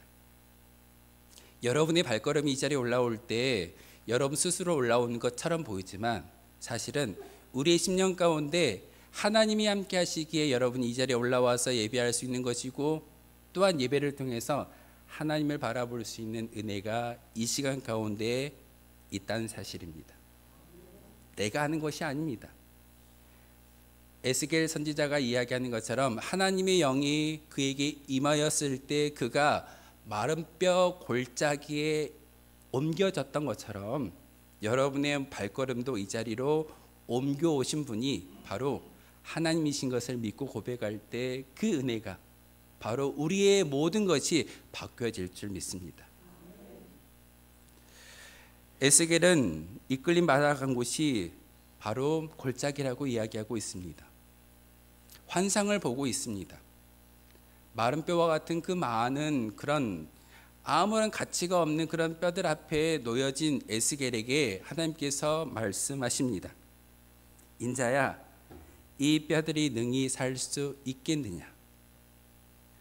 여러분의 발걸음이 이 자리에 올라올 때 여러분 스스로 올라오는 것처럼 보이지만 사실은 우리의 심령 가운데 하나님이 함께 하시기에 여러분이 이 자리에 올라와서 예배할 수 있는 것이고 또한 예배를 통해서 하나님을 바라볼 수 있는 은혜가 이 시간 가운데 있다는 사실입니다. 내가 하는 것이 아닙니다. 에스겔 선지자가 이야기하는 것처럼 하나님의 영이 그에게 임하였을 때 그가 마른 뼈 골짜기에 옮겨졌던 것처럼 여러분의 발걸음도 이 자리로 옮겨오신 분이 바로 하나님이신 것을 믿고 고백할 때 그 은혜가 바로 우리의 모든 것이 바뀌어질 줄 믿습니다. 에스겔은 이끌림 받아간 곳이 바로 골짜기라고 이야기하고 있습니다. 환상을 보고 있습니다. 마른 뼈와 같은 그 많은 그런 아무런 가치가 없는 그런 뼈들 앞에 놓여진 에스겔에게 하나님께서 말씀하십니다. 인자야, 이 뼈들이 능히 살 수 있겠느냐?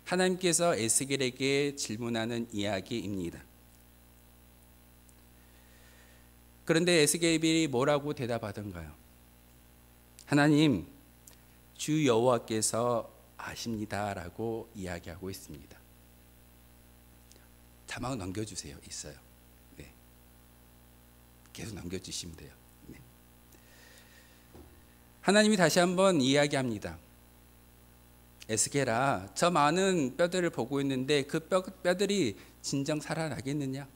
하나님께서 에스겔에게 질문하는 이야기입니다. 그런데 에스겔이 뭐라고 대답하던가요? 하나님, 주 여호와께서 아십니다라고 이야기하고 있습니다. 자막 넘겨주세요. 있어요. 네. 계속 넘겨주시면 돼요. 네. 하나님이 다시 한번 이야기합니다. 에스겔아, 저 많은 뼈들을 보고 있는데 그 뼈들이 진정 살아나겠느냐?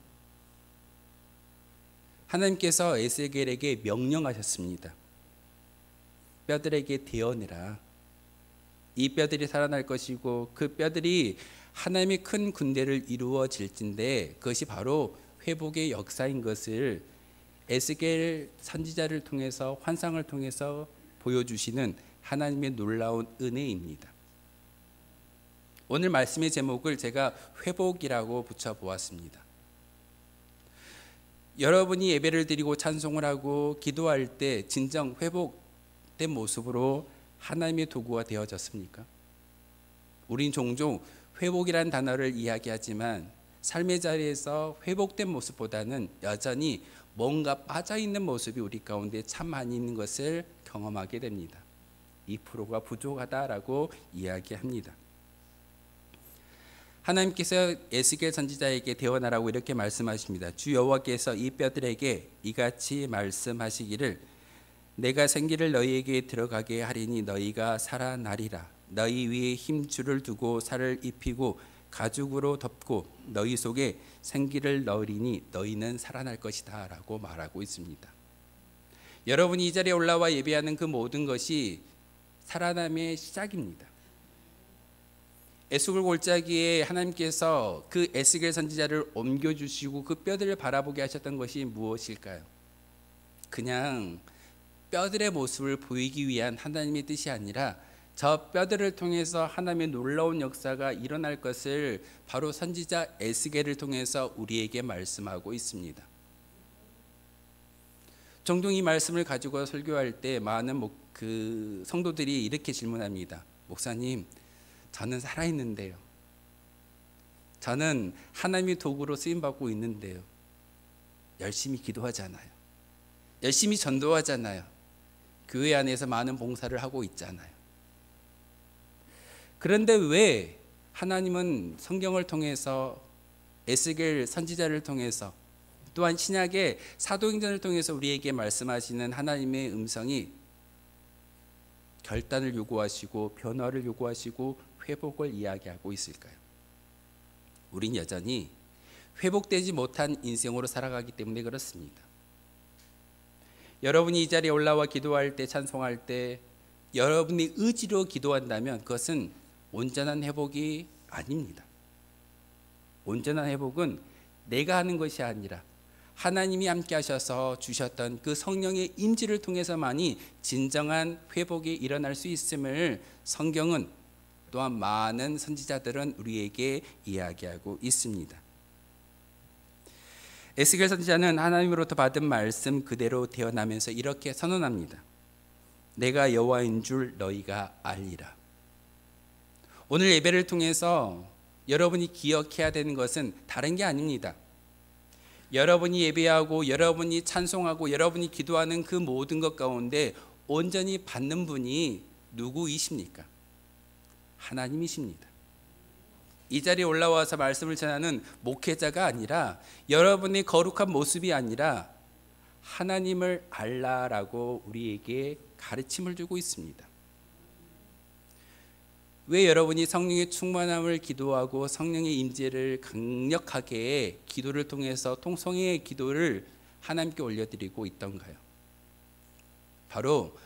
하나님께서 에스겔에게 명령하셨습니다. 뼈들에게 대언해라. 이 뼈들이 살아날 것이고 그 뼈들이 하나님의 큰 군대를 이루어질진데 그것이 바로 회복의 역사인 것을 에스겔 선지자를 통해서 환상을 통해서 보여주시는 하나님의 놀라운 은혜입니다. 오늘 말씀의 제목을 제가 회복이라고 붙여보았습니다. 여러분이 예배를 드리고 찬송을 하고 기도할 때 진정 회복된 모습으로 하나님의 도구가 되어졌습니까? 우린 종종 회복이라는 단어를 이야기하지만 삶의 자리에서 회복된 모습보다는 여전히 뭔가 빠져있는 모습이 우리 가운데 참 많이 있는 것을 경험하게 됩니다. 2%가 부족하다라고 이야기합니다. 하나님께서 에스겔 선지자에게 대언하라고 이렇게 말씀하십니다. 주 여호와께서 이 뼈들에게 이같이 말씀하시기를 내가 생기를 너희에게 들어가게 하리니 너희가 살아나리라. 너희 위에 힘줄을 두고 살을 입히고 가죽으로 덮고 너희 속에 생기를 넣으리니 너희는 살아날 것이다 라고 말하고 있습니다. 여러분이 이 자리에 올라와 예배하는 그 모든 것이 살아남의 시작입니다. 에스골 골짜기에 하나님께서 그 에스겔 선지자를 옮겨주시고 그 뼈들을 바라보게 하셨던 것이 무엇일까요? 그냥 뼈들의 모습을 보이기 위한 하나님의 뜻이 아니라 저 뼈들을 통해서 하나님의 놀라운 역사가 일어날 것을 바로 선지자 에스겔을 통해서 우리에게 말씀하고 있습니다. 종종 이 말씀을 가지고 설교할 때 많은 그 성도들이 이렇게 질문합니다. 목사님, 저는 살아있는데요. 저는 하나님의 도구로 쓰임받고 있는데요. 열심히 기도하잖아요. 열심히 전도하잖아요. 교회 안에서 많은 봉사를 하고 있잖아요. 그런데 왜 하나님은 성경을 통해서 에스겔 선지자를 통해서 또한 신약의 사도행전을 통해서 우리에게 말씀하시는 하나님의 음성이 결단을 요구하시고 변화를 요구하시고 회복을 이야기하고 있을까요? 우린 여전히 회복되지 못한 인생으로 살아가기 때문에 그렇습니다. 여러분이 이 자리에 올라와 기도할 때, 찬송할 때 여러분의 의지로 기도한다면 그것은 온전한 회복이 아닙니다. 온전한 회복은 내가 하는 것이 아니라 하나님이 함께 하셔서 주셨던 그 성령의 임재를 통해서만이 진정한 회복이 일어날 수 있음을 성경은 또한 많은 선지자들은 우리에게 이야기하고 있습니다. 에스겔 선지자는 하나님으로부터 받은 말씀 그대로 태어나면서 이렇게 선언합니다. 내가 여호와인 줄 너희가 알리라. 오늘 예배를 통해서 여러분이 기억해야 되는 것은 다른 게 아닙니다. 여러분이 예배하고 여러분이 찬송하고 여러분이 기도하는 그 모든 것 가운데 온전히 받는 분이 누구이십니까? 하나님이십니다. 이 자리에 올라와서 말씀을 전하는 목회자가 아니라 여러분의 거룩한 모습이 아니라 하나님을 알라라고 우리에게 가르침을 주고 있습니다. 왜 여러분이 성령의 충만함을 기도하고 성령의 임재를 강력하게 기도를 통해서 통성의 기도를 하나님께 올려드리고 있던가요? 바로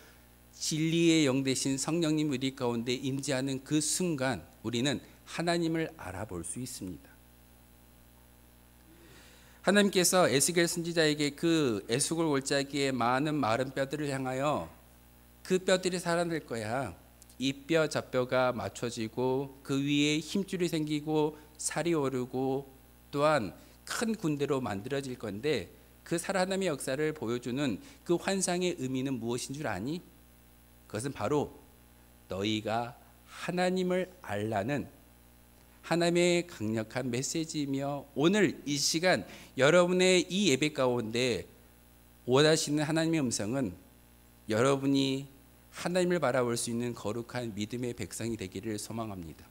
진리의 영 되신 성령님 우리 가운데 임재하는 그 순간 우리는 하나님을 알아볼 수 있습니다. 하나님께서 에스겔 선지자에게 그 에스골 골짜기에 많은 마른 뼈들을 향하여 그 뼈들이 살아날 거야. 이 뼈 저 뼈가 맞춰지고 그 위에 힘줄이 생기고 살이 오르고 또한 큰 군대로 만들어질 건데 그 살아남의 역사를 보여주는 그 환상의 의미는 무엇인 줄 아니? 그것은 바로 너희가 하나님을 알라는 하나님의 강력한 메시지이며 오늘 이 시간 여러분의 이 예배 가운데 원하시는 하나님의 음성은 여러분이 하나님을 바라볼 수 있는 거룩한 믿음의 백성이 되기를 소망합니다.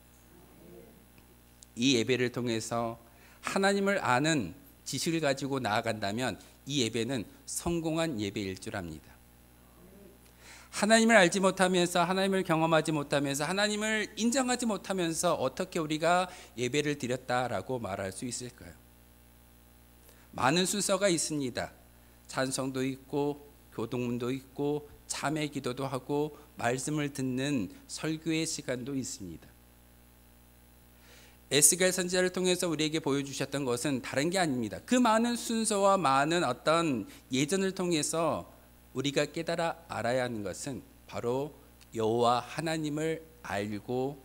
이 예배를 통해서 하나님을 아는 지식을 가지고 나아간다면 이 예배는 성공한 예배일 줄 압니다. 하나님을 알지 못하면서 하나님을 경험하지 못하면서 하나님을 인정하지 못하면서 어떻게 우리가 예배를 드렸다라고 말할 수 있을까요? 많은 순서가 있습니다. 찬송도 있고 교동문도 있고 참회 기도도 하고 말씀을 듣는 설교의 시간도 있습니다. 에스겔 선지자를 통해서 우리에게 보여주셨던 것은 다른 게 아닙니다. 그 많은 순서와 많은 어떤 예전을 통해서 우리가 깨달아 알아야 하는 것은 바로 여호와 하나님을 알고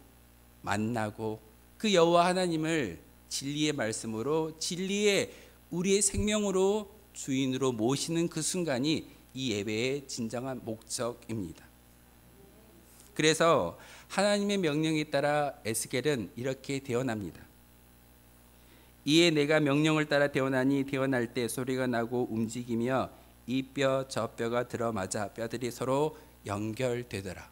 만나고 그 여호와 하나님을 진리의 말씀으로 진리의 우리의 생명으로 주인으로 모시는 그 순간이 이 예배의 진정한 목적입니다. 그래서 하나님의 명령에 따라 에스겔은 이렇게 대언합니다. 이에 내가 명령을 따라 대언하니 대언할 때 소리가 나고 움직이며 이 뼈 저 뼈가 들어맞아 뼈들이 서로 연결되더라.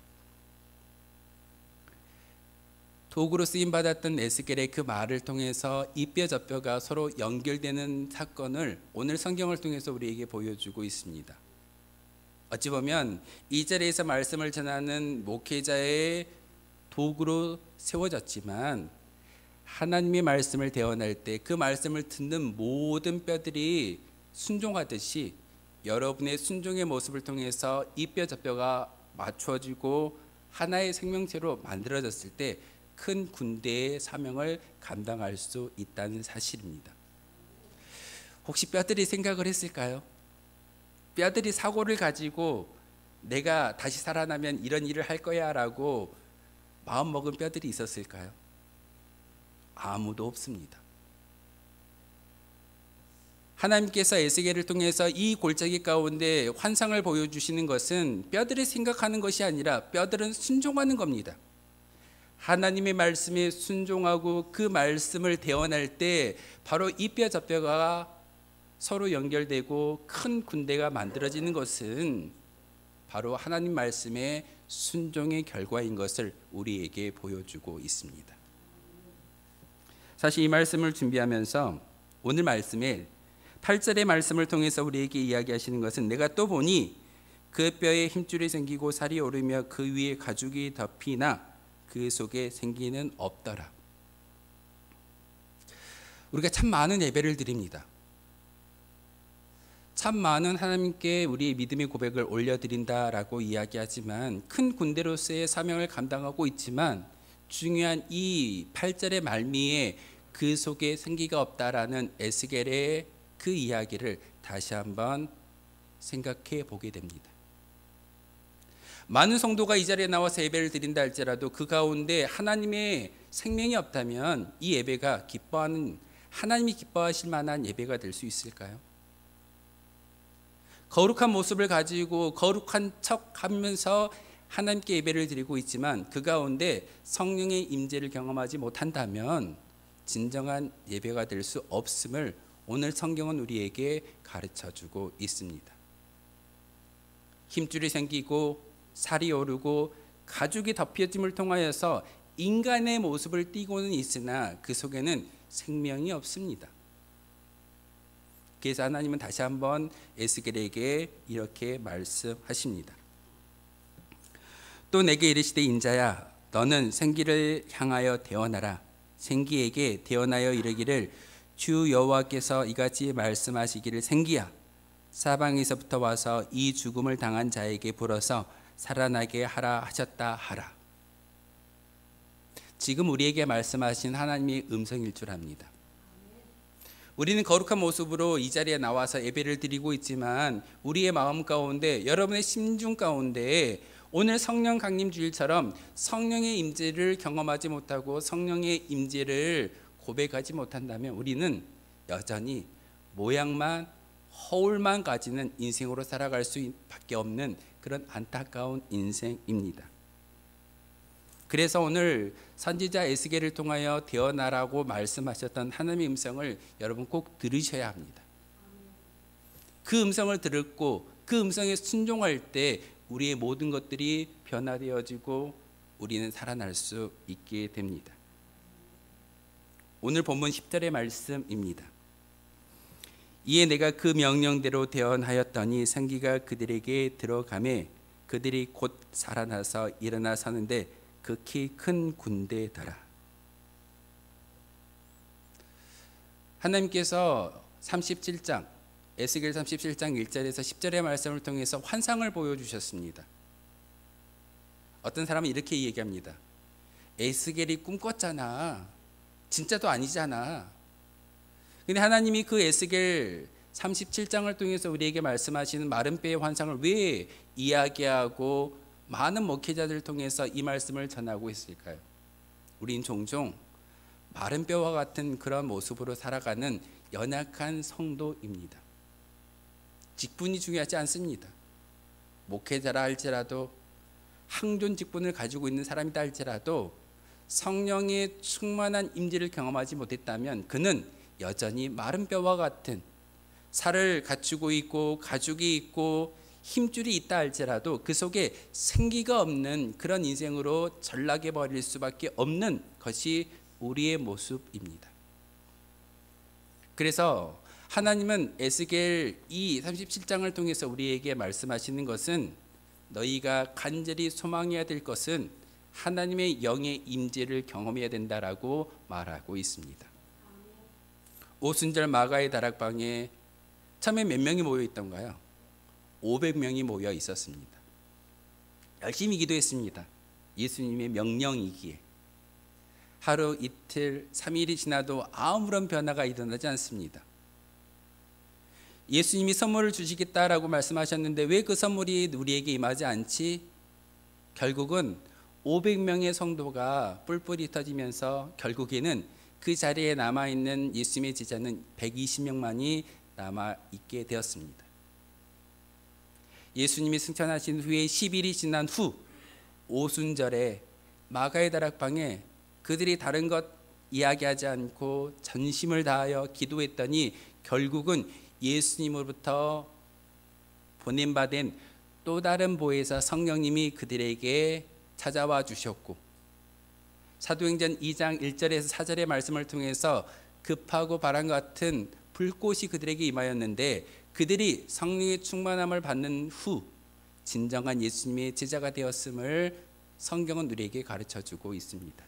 도구로 쓰임 받았던 에스겔의 그 말을 통해서 이 뼈 저 뼈가 서로 연결되는 사건을 오늘 성경을 통해서 우리에게 보여주고 있습니다. 어찌 보면 이 자리에서 말씀을 전하는 목회자의 도구로 세워졌지만 하나님의 말씀을 대언할 때 그 말씀을 듣는 모든 뼈들이 순종하듯이 여러분의 순종의 모습을 통해서 이 뼈 저 뼈가 맞춰지고 하나의 생명체로 만들어졌을 때 큰 군대의 사명을 감당할 수 있다는 사실입니다. 혹시 뼈들이 생각을 했을까요? 뼈들이 사고를 가지고 내가 다시 살아나면 이런 일을 할 거야 라고 마음먹은 뼈들이 있었을까요? 아무도 없습니다. 하나님께서 에스겔을 통해서 이 골짜기 가운데 환상을 보여주시는 것은 뼈들이 생각하는 것이 아니라 뼈들은 순종하는 겁니다. 하나님의 말씀에 순종하고 그 말씀을 대언할 때 바로 이 뼈 저 뼈가 서로 연결되고 큰 군대가 만들어지는 것은 바로 하나님 말씀의 순종의 결과인 것을 우리에게 보여주고 있습니다. 사실 이 말씀을 준비하면서 오늘 말씀에 8절의 말씀을 통해서 우리에게 이야기하시는 것은 내가 또 보니 그 뼈에 힘줄이 생기고 살이 오르며 그 위에 가죽이 덮이나 그 속에 생기는 없더라. 우리가 참 많은 예배를 드립니다. 참 많은 하나님께 우리의 믿음의 고백을 올려드린다라고 이야기하지만 큰 군대로서의 사명을 감당하고 있지만 중요한 이 8절의 말미에 그 속에 생기가 없다라는 에스겔의 그 이야기를 다시 한번 생각해 보게 됩니다. 많은 성도가 이 자리에 나와서 예배를 드린다 할지라도 그 가운데 하나님의 생명이 없다면 이 예배가 하나님이 기뻐하실 만한 예배가 될 수 있을까요? 거룩한 모습을 가지고 거룩한 척하면서 하나님께 예배를 드리고 있지만 그 가운데 성령의 임재를 경험하지 못한다면 진정한 예배가 될 수 없음을 오늘 성경은 우리에게 가르쳐주고 있습니다. 힘줄이 생기고 살이 오르고 가죽이 덮여짐을 통하여서 인간의 모습을 띠고는 있으나 그 속에는 생명이 없습니다. 그래서 하나님은 다시 한번 에스겔에게 이렇게 말씀하십니다. 또 내게 이르시되 인자야 너는 생기를 향하여 대언하라. 생기에게 대언하여 이르기를 주 여호와께서 이같이 말씀하시기를 생기야 사방에서부터 와서 이 죽음을 당한 자에게 불어서 살아나게 하라 하셨다 하라. 지금 우리에게 말씀하신 하나님의 음성일 줄 압니다. 우리는 거룩한 모습으로 이 자리에 나와서 예배를 드리고 있지만 우리의 마음 가운데 여러분의 심중 가운데 오늘 성령 강림 주일처럼 성령의 임재를 경험하지 못하고 성령의 임재를 고백하지 못한다면 우리는 여전히 모양만 허울만 가지는 인생으로 살아갈 수밖에 없는 그런 안타까운 인생입니다. 그래서 오늘 선지자 에스겔을 통하여 대언하라고 말씀하셨던 하나님의 음성을 여러분 꼭 들으셔야 합니다. 그 음성을 듣고 그 음성에 순종할 때 우리의 모든 것들이 변화되어지고 우리는 살아날 수 있게 됩니다. 오늘 본문 10절의 말씀입니다. 이에 내가 그 명령대로 대언하였더니 생기가 그들에게 들어가매 그들이 곧 살아나서 일어나 서는데 극히 큰 군대더라. 하나님께서 37장 에스겔 37장 1절에서 10절의 말씀을 통해서 환상을 보여주셨습니다. 어떤 사람은 이렇게 얘기합니다. 에스겔이 꿈꿨잖아. 진짜도 아니잖아. 근데 하나님이 그 에스겔 37장을 통해서 우리에게 말씀하시는 마른 뼈의 환상을 왜 이야기하고 많은 목회자들을 통해서 이 말씀을 전하고 있을까요? 우린 종종 마른 뼈와 같은 그런 모습으로 살아가는 연약한 성도입니다. 직분이 중요하지 않습니다. 목회자라 할지라도 항존 직분을 가지고 있는 사람이다 할지라도 성령의 충만한 임재를 경험하지 못했다면 그는 여전히 마른 뼈와 같은 살을 갖추고 있고 가죽이 있고 힘줄이 있다 할지라도 그 속에 생기가 없는 그런 인생으로 전락해 버릴 수밖에 없는 것이 우리의 모습입니다. 그래서 하나님은 에스겔 이 37장을 통해서 우리에게 말씀하시는 것은 너희가 간절히 소망해야 될 것은 하나님의 영의 임재를 경험해야 된다라고 말하고 있습니다. 오순절 마가의 다락방에 처음에 몇 명이 모여 있던가요? 500명이 모여 있었습니다. 열심히 기도했습니다. 예수님의 명령이기에. 하루 이틀 3일이 지나도 아무런 변화가 일어나지 않습니다. 예수님이 선물을 주시겠다라고 말씀하셨는데 왜 그 선물이 우리에게 임하지 않지? 결국은 500명의 성도가 뿔뿔이 터지면서 결국에는 그 자리에 남아있는 예수님의 제자는 120명만이 남아있게 되었습니다. 예수님이 승천하신 후에 10일이 지난 후 오순절에 마가의 다락방에 그들이 다른 것 이야기하지 않고 전심을 다하여 기도했더니 결국은 예수님으로부터 보냄받은 또 다른 보혜사 성령님이 그들에게 찾아와 주셨고 사도행전 2장 1절에서 4절의 말씀을 통해서 급하고 바람과 같은 불꽃이 그들에게 임하였는데 그들이 성령의 충만함을 받는 후 진정한 예수님의 제자가 되었음을 성경은 우리에게 가르쳐주고 있습니다.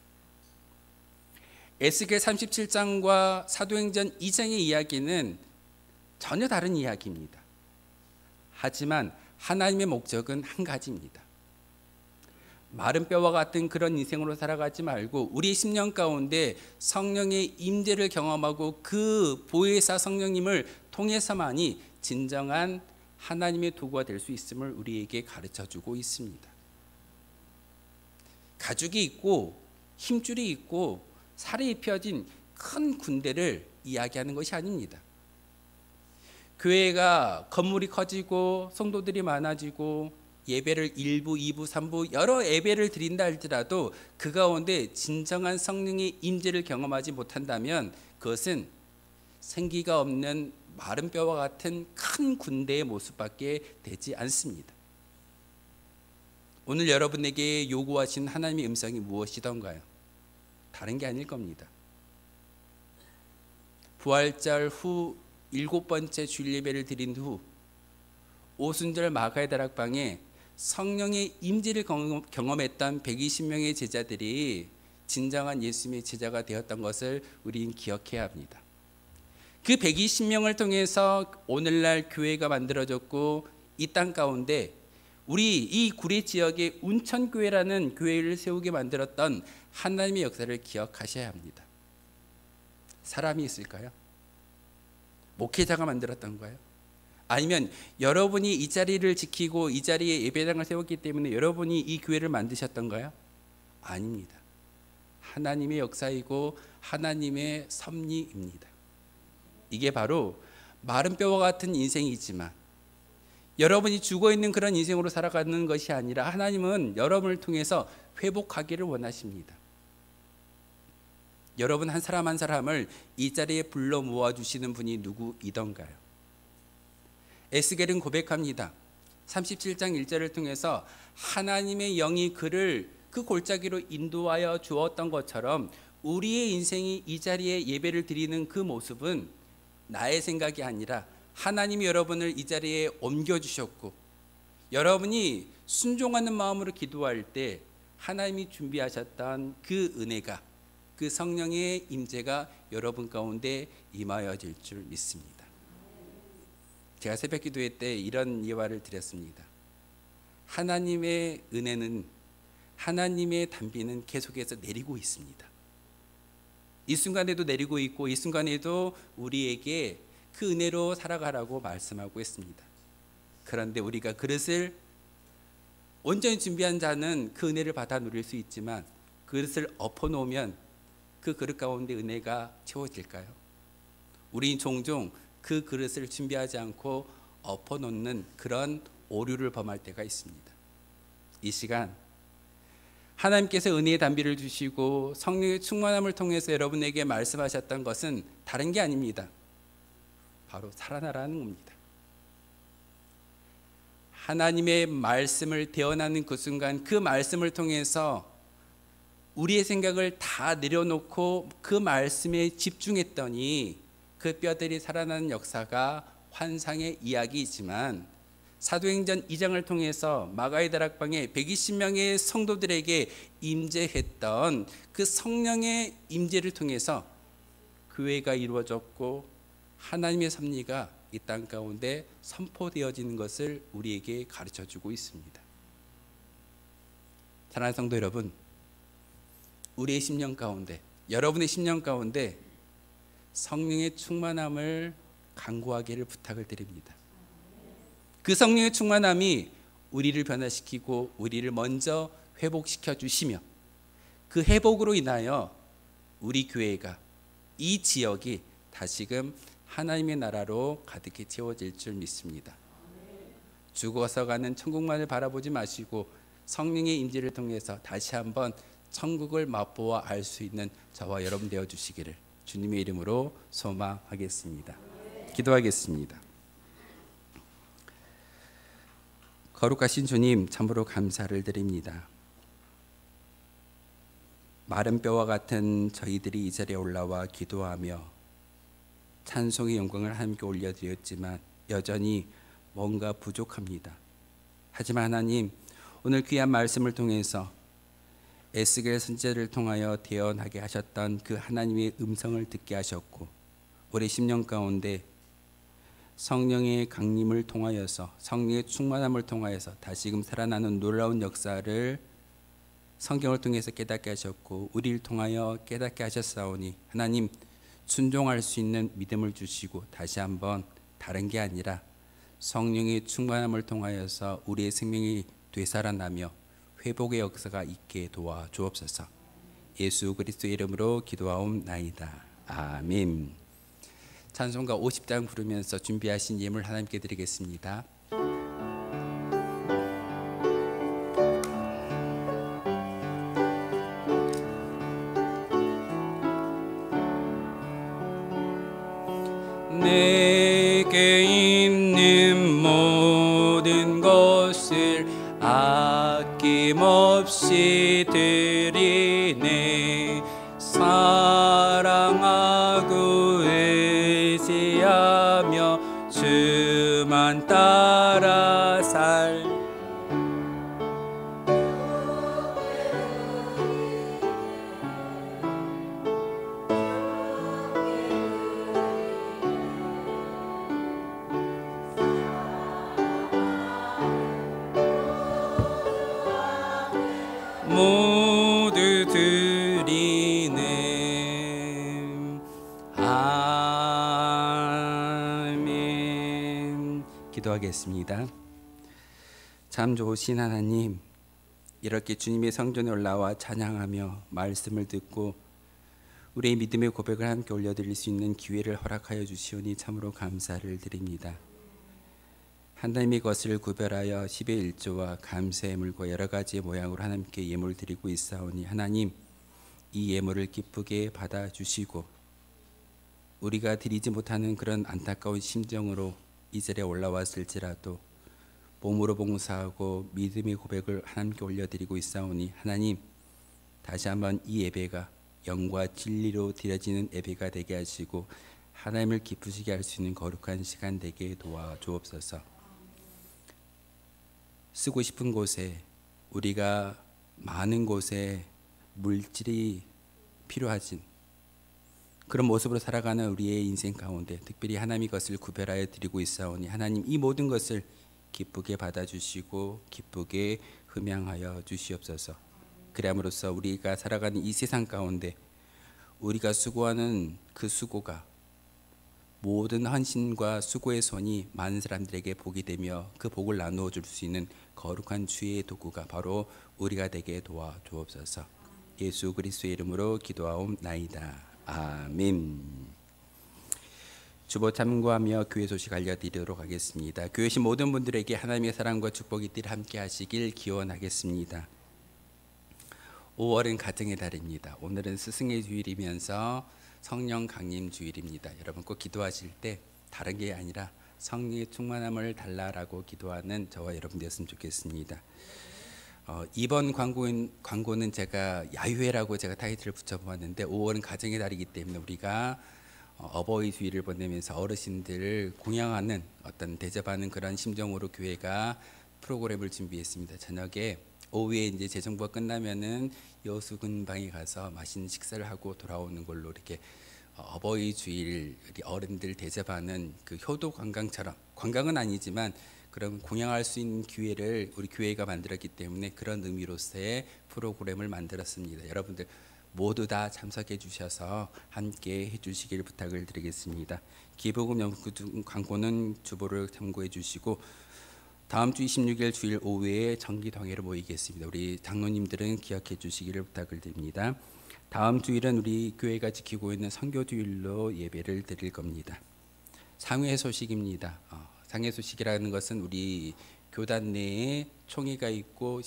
에스겔 37장과 사도행전 2장의 이야기는 전혀 다른 이야기입니다. 하지만 하나님의 목적은 한 가지입니다. 마른 뼈와 같은 그런 인생으로 살아가지 말고 우리의 10년 가운데 성령의 임재를 경험하고 그 보혜사 성령님을 통해서만이 진정한 하나님의 도구가 될 수 있음을 우리에게 가르쳐주고 있습니다. 가죽이 있고 힘줄이 있고 살이 입혀진 큰 군대를 이야기하는 것이 아닙니다. 교회가 건물이 커지고 성도들이 많아지고 예배를 1부, 2부, 3부 여러 예배를 드린다 할지라도 그 가운데 진정한 성령의 임재를 경험하지 못한다면 그것은 생기가 없는 마른 뼈와 같은 큰 군대의 모습밖에 되지 않습니다. 오늘 여러분에게 요구하신 하나님의 음성이 무엇이던가요? 다른 게 아닐 겁니다. 부활절 후 7번째 주일 예배를 드린 후 오순절 마가의 다락방에 성령의 임재를 경험했던 120명의 제자들이 진정한 예수님의 제자가 되었던 것을 우리는 기억해야 합니다. 그 120명을 통해서 오늘날 교회가 만들어졌고 이 땅 가운데 우리 이 구리 지역에 운천교회라는 교회를 세우게 만들었던 하나님의 역사를 기억하셔야 합니다. 사람이 있을까요? 목회자가 만들었던가요? 아니면 여러분이 이 자리를 지키고 이 자리에 예배당을 세웠기 때문에 여러분이 이 교회를 만드셨던가요? 아닙니다. 하나님의 역사이고 하나님의 섭리입니다. 이게 바로 마른 뼈와 같은 인생이지만 여러분이 죽어있는 그런 인생으로 살아가는 것이 아니라 하나님은 여러분을 통해서 회복하기를 원하십니다. 여러분 한 사람 한 사람을 이 자리에 불러 모아주시는 분이 누구이던가요? 에스겔은 고백합니다. 37장 1절을 통해서 하나님의 영이 그를 그 골짜기로 인도하여 주었던 것처럼 우리의 인생이 이 자리에 예배를 드리는 그 모습은 나의 생각이 아니라 하나님이 여러분을 이 자리에 옮겨주셨고 여러분이 순종하는 마음으로 기도할 때 하나님이 준비하셨던 그 은혜가 그 성령의 임재가 여러분 가운데 임하여질 줄 믿습니다. 제가 새벽 기도회 때 이런 예화를 드렸습니다. 하나님의 은혜는 하나님의 단비는 계속해서 내리고 있습니다. 이 순간에도 내리고 있고 이 순간에도 우리에게 그 은혜로 살아가라고 말씀하고 있습니다. 그런데 우리가 그릇을 온전히 준비한 자는 그 은혜를 받아 누릴 수 있지만 그릇을 엎어놓으면 그 그릇 가운데 은혜가 채워질까요? 우린 종종 그 그릇을 준비하지 않고 엎어놓는 그런 오류를 범할 때가 있습니다. 이 시간 하나님께서 은혜의 단비를 주시고 성령의 충만함을 통해서 여러분에게 말씀하셨던 것은 다른 게 아닙니다. 바로 살아나라는 겁니다. 하나님의 말씀을 대언하는 그 순간 그 말씀을 통해서 우리의 생각을 다 내려놓고 그 말씀에 집중했더니 그 뼈들이 살아나는 역사가 환상의 이야기이지만 사도행전 2장을 통해서 마가의 다락방에 120명의 성도들에게 임재했던 그 성령의 임재를 통해서 교회가 이루어졌고 하나님의 섭리가 이 땅 가운데 선포되어지는 것을 우리에게 가르쳐주고 있습니다. 사랑하는 성도 여러분, 우리의 10년 가운데 여러분의 10년 가운데 성령의 충만함을 간구하기를 부탁을 드립니다. 그 성령의 충만함이 우리를 변화시키고 우리를 먼저 회복시켜 주시며 그 회복으로 인하여 우리 교회가 이 지역이 다시금 하나님의 나라로 가득히 채워질 줄 믿습니다. 죽어서 가는 천국만을 바라보지 마시고 성령의 임재를 통해서 다시 한번 천국을 맛보아 알 수 있는 저와 여러분 되어 주시기를 주님의 이름으로 소망하겠습니다. 기도하겠습니다. 거룩하신 주님, 참으로 감사를 드립니다. 마른 뼈와 같은 저희들이 이 자리에 올라와 기도하며 찬송의 영광을 함께 올려드렸지만 여전히 뭔가 부족합니다. 하지만 하나님, 오늘 귀한 말씀을 통해서 에스겔 선지자를 통하여 대언하게 하셨던 그 하나님의 음성을 듣게 하셨고, 우리 심령 가운데 성령의 강림을 통하여서, 성령의 충만함을 통하여서 다시금 살아나는 놀라운 역사를 성경을 통해서 깨닫게 하셨고, 우리를 통하여 깨닫게 하셨사오니 하나님, 순종할 수 있는 믿음을 주시고, 다시 한번 다른 게 아니라 성령의 충만함을 통하여서 우리의 생명이 되살아나며 회복의 역사가 있게 도와 주옵소서. 예수 그리스도의 이름으로 기도하옵나이다. 아멘. 찬송가 50장 부르면서 준비하신 예물 하나님께 드리겠습니다. 내게 있는 모든 것을 아낌없이 드리네. 사랑하고 의지하며 주만 따라 살 모두 드리네. 아멘. 기도하겠습니다. 참 좋으신 하나님, 이렇게 주님의 성전에 올라와 찬양하며 말씀을 듣고 우리의 믿음의 고백을 함께 올려드릴 수 있는 기회를 허락하여 주시오니 참으로 감사를 드립니다. 하나님의 것을 구별하여 10의 1조와 감사의 예물과 여러 가지의 모양으로 하나님께 예물 드리고 있사오니 하나님, 이 예물을 기쁘게 받아주시고 우리가 드리지 못하는 그런 안타까운 심정으로 이 자리에 올라왔을지라도 몸으로 봉사하고 믿음의 고백을 하나님께 올려드리고 있사오니 하나님, 다시 한번 이 예배가 영과 진리로 드려지는 예배가 되게 하시고 하나님을 기쁘시게 할 수 있는 거룩한 시간 되게 도와주옵소서. 쓰고 싶은 곳에, 우리가 많은 곳에 물질이 필요하진 그런 모습으로 살아가는 우리의 인생 가운데 특별히 하나님의 것을 구별하여 드리고 있사오니 하나님, 이 모든 것을 기쁘게 받아주시고 기쁘게 흠양하여 주시옵소서. 그래함으로써 우리가 살아가는 이 세상 가운데 우리가 수고하는 그 수고가, 모든 헌신과 수고의 손이 많은 사람들에게 복이 되며 그 복을 나누어 줄 수 있는 거룩한 주의 도구가 바로 우리가 되게 도와주옵소서. 예수 그리스도의 이름으로 기도하옵나이다. 아멘. 주보 참고하며 교회 소식 알려드리도록 하겠습니다. 교회신 모든 분들에게 하나님의 사랑과 축복이 늘 함께 하시길 기원하겠습니다. 5월은 가정의 달입니다. 오늘은 스승의 주일이면서 성령 강림 주일입니다. 여러분 꼭 기도하실 때 다른 게 아니라 성령의 충만함을 달라라고 기도하는 저와 여러분 되었으면 좋겠습니다. 이번 광고는 제가 야유회라고 제가 타이틀을 붙여보았는데 5월은 가정의 달이기 때문에 우리가 어버이 주일을 보내면서 어르신들을 공양하는 어떤 대접하는 그런 심정으로 교회가 프로그램을 준비했습니다. 저녁에 오후에 이제 재정부가 끝나면은 여수 근방에 가서 맛있는 식사를 하고 돌아오는 걸로 이렇게 어버이 주일 어른들 대접하는 그 효도 관광처럼, 관광은 아니지만 그런 공양할 수 있는 기회를 우리 교회가 만들었기 때문에 그런 의미로서의 프로그램을 만들었습니다. 여러분들 모두 다 참석해 주셔서 함께 해주시길 부탁을 드리겠습니다. 기부금 연금 광고는 주보를 참고해 주시고 다음 주 26일 주일 오후에 정기동회로 모이겠습니다. 우리 장로님들은 기억해 주시기를 부탁을 드립니다. 다음 주일은 우리 교회가 지키고 있는 선교주일로 예배를 드릴 겁니다. 상회 소식입니다. 상회 소식이라는 것은 우리 교단 내에 총회가 있고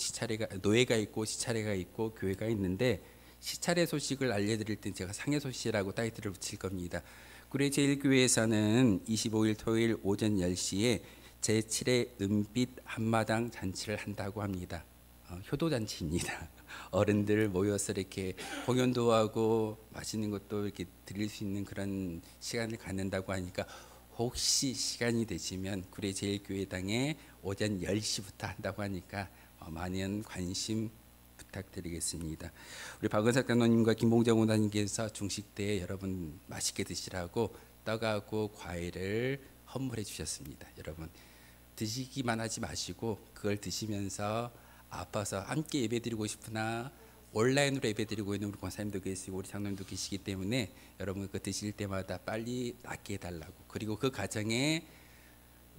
노회가 있고 시차례가 있고 교회가 있는데 시차례 소식을 알려드릴 땐 제가 상회 소식이라고 타이틀을 붙일 겁니다. 구례 제1교회에서는 25일 토요일 오전 10시에 제7회 은빛 한마당 잔치를 한다고 합니다. 효도잔치입니다. 어른들 모여서 이렇게 공연도 하고 맛있는 것도 이렇게 드릴 수 있는 그런 시간을 갖는다고 하니까 혹시 시간이 되시면 구례 제일교회당에 오전 10시부터 한다고 하니까 많은 관심 부탁드리겠습니다. 우리 박은석 장로님과 김봉정 원장님께서 중식 때 여러분 맛있게 드시라고 떡하고 과일을 헌물해 주셨습니다. 여러분 드시기만 하지 마시고 그걸 드시면서 아파서 함께 예배드리고 싶으나 온라인으로 예배드리고 있는 우리 권사님도 계시고 우리 장로님도 계시기 때문에 여러분 그 드실 때마다 빨리 낫게 해달라고, 그리고 그 가정에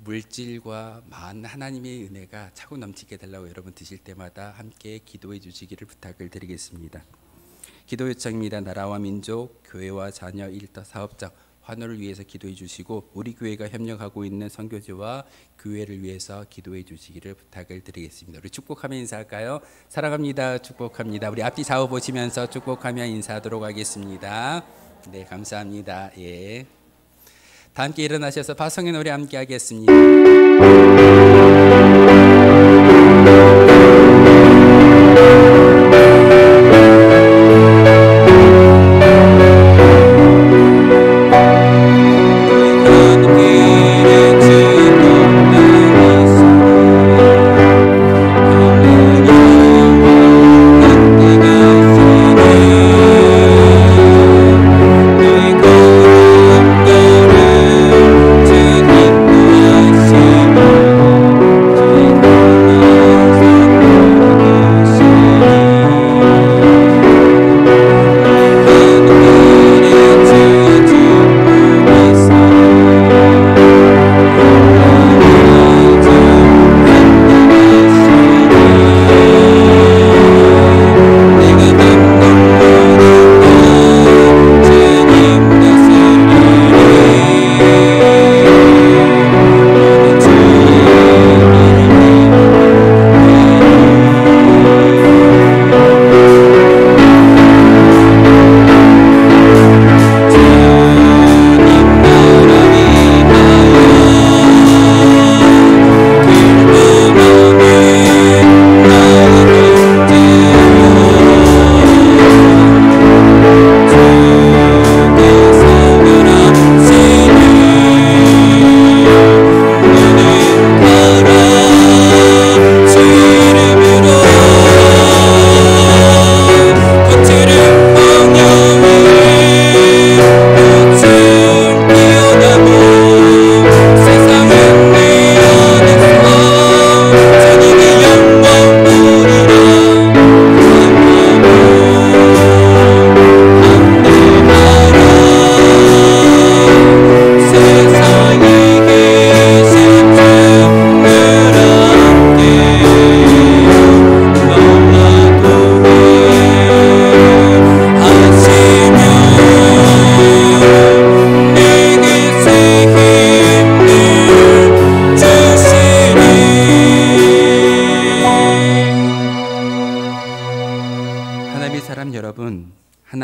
물질과 많은 하나님의 은혜가 차고 넘치게 해달라고 여러분 드실 때마다 함께 기도해 주시기를 부탁을 드리겠습니다. 기도 요청입니다. 나라와 민족, 교회와 자녀, 일터, 사업장, 환호를 위해서 기도해 주시고 우리 교회가 협력하고 있는 선교지와 교회를 위해서 기도해 주시기를 부탁을 드리겠습니다. 우리 축복하며 인사할까요? 사랑합니다. 축복합니다. 우리 앞뒤 좌우 보시면서 축복하며 인사하도록 하겠습니다. 네, 감사합니다. 예. 다 함께 일어나셔서 파송의 노래 함께 하겠습니다.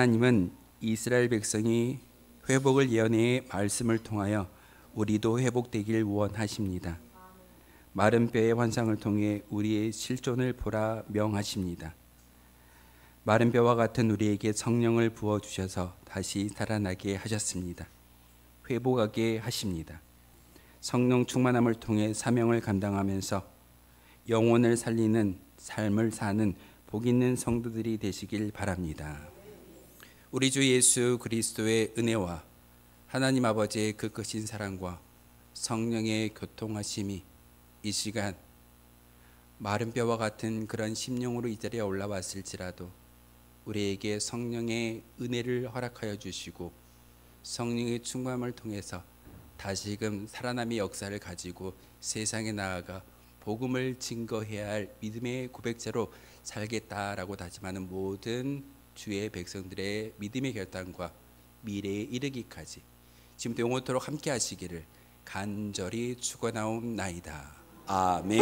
하나님은 이스라엘 백성이 회복을 예언의 말씀을 통하여 우리도 회복되길 원하십니다. 마른 뼈의 환상을 통해 우리의 실존을 보라 명하십니다. 마른 뼈와 같은 우리에게 성령을 부어주셔서 다시 살아나게 하셨습니다. 회복하게 하십니다. 성령 충만함을 통해 사명을 감당하면서 영혼을 살리는 삶을 사는 복 있는 성도들이 되시길 바랍니다. 우리 주 예수 그리스도의 은혜와 하나님 아버지의 그 크신 사랑과 성령의 교통하심이 이 시간 마른 뼈와 같은 그런 심령으로 이 자리에 올라왔을지라도 우리에게 성령의 은혜를 허락하여 주시고 성령의 충만함을 통해서 다시금 살아남의 역사를 가지고 세상에 나아가 복음을 증거해야 할 믿음의 고백자로 살겠다라고 다짐하는 모든 주의 백성들의 믿음의 결단과 미래에 이르기까지 지금도 영원토록 함께 하시기를 간절히 축원하옵나이다. 아멘.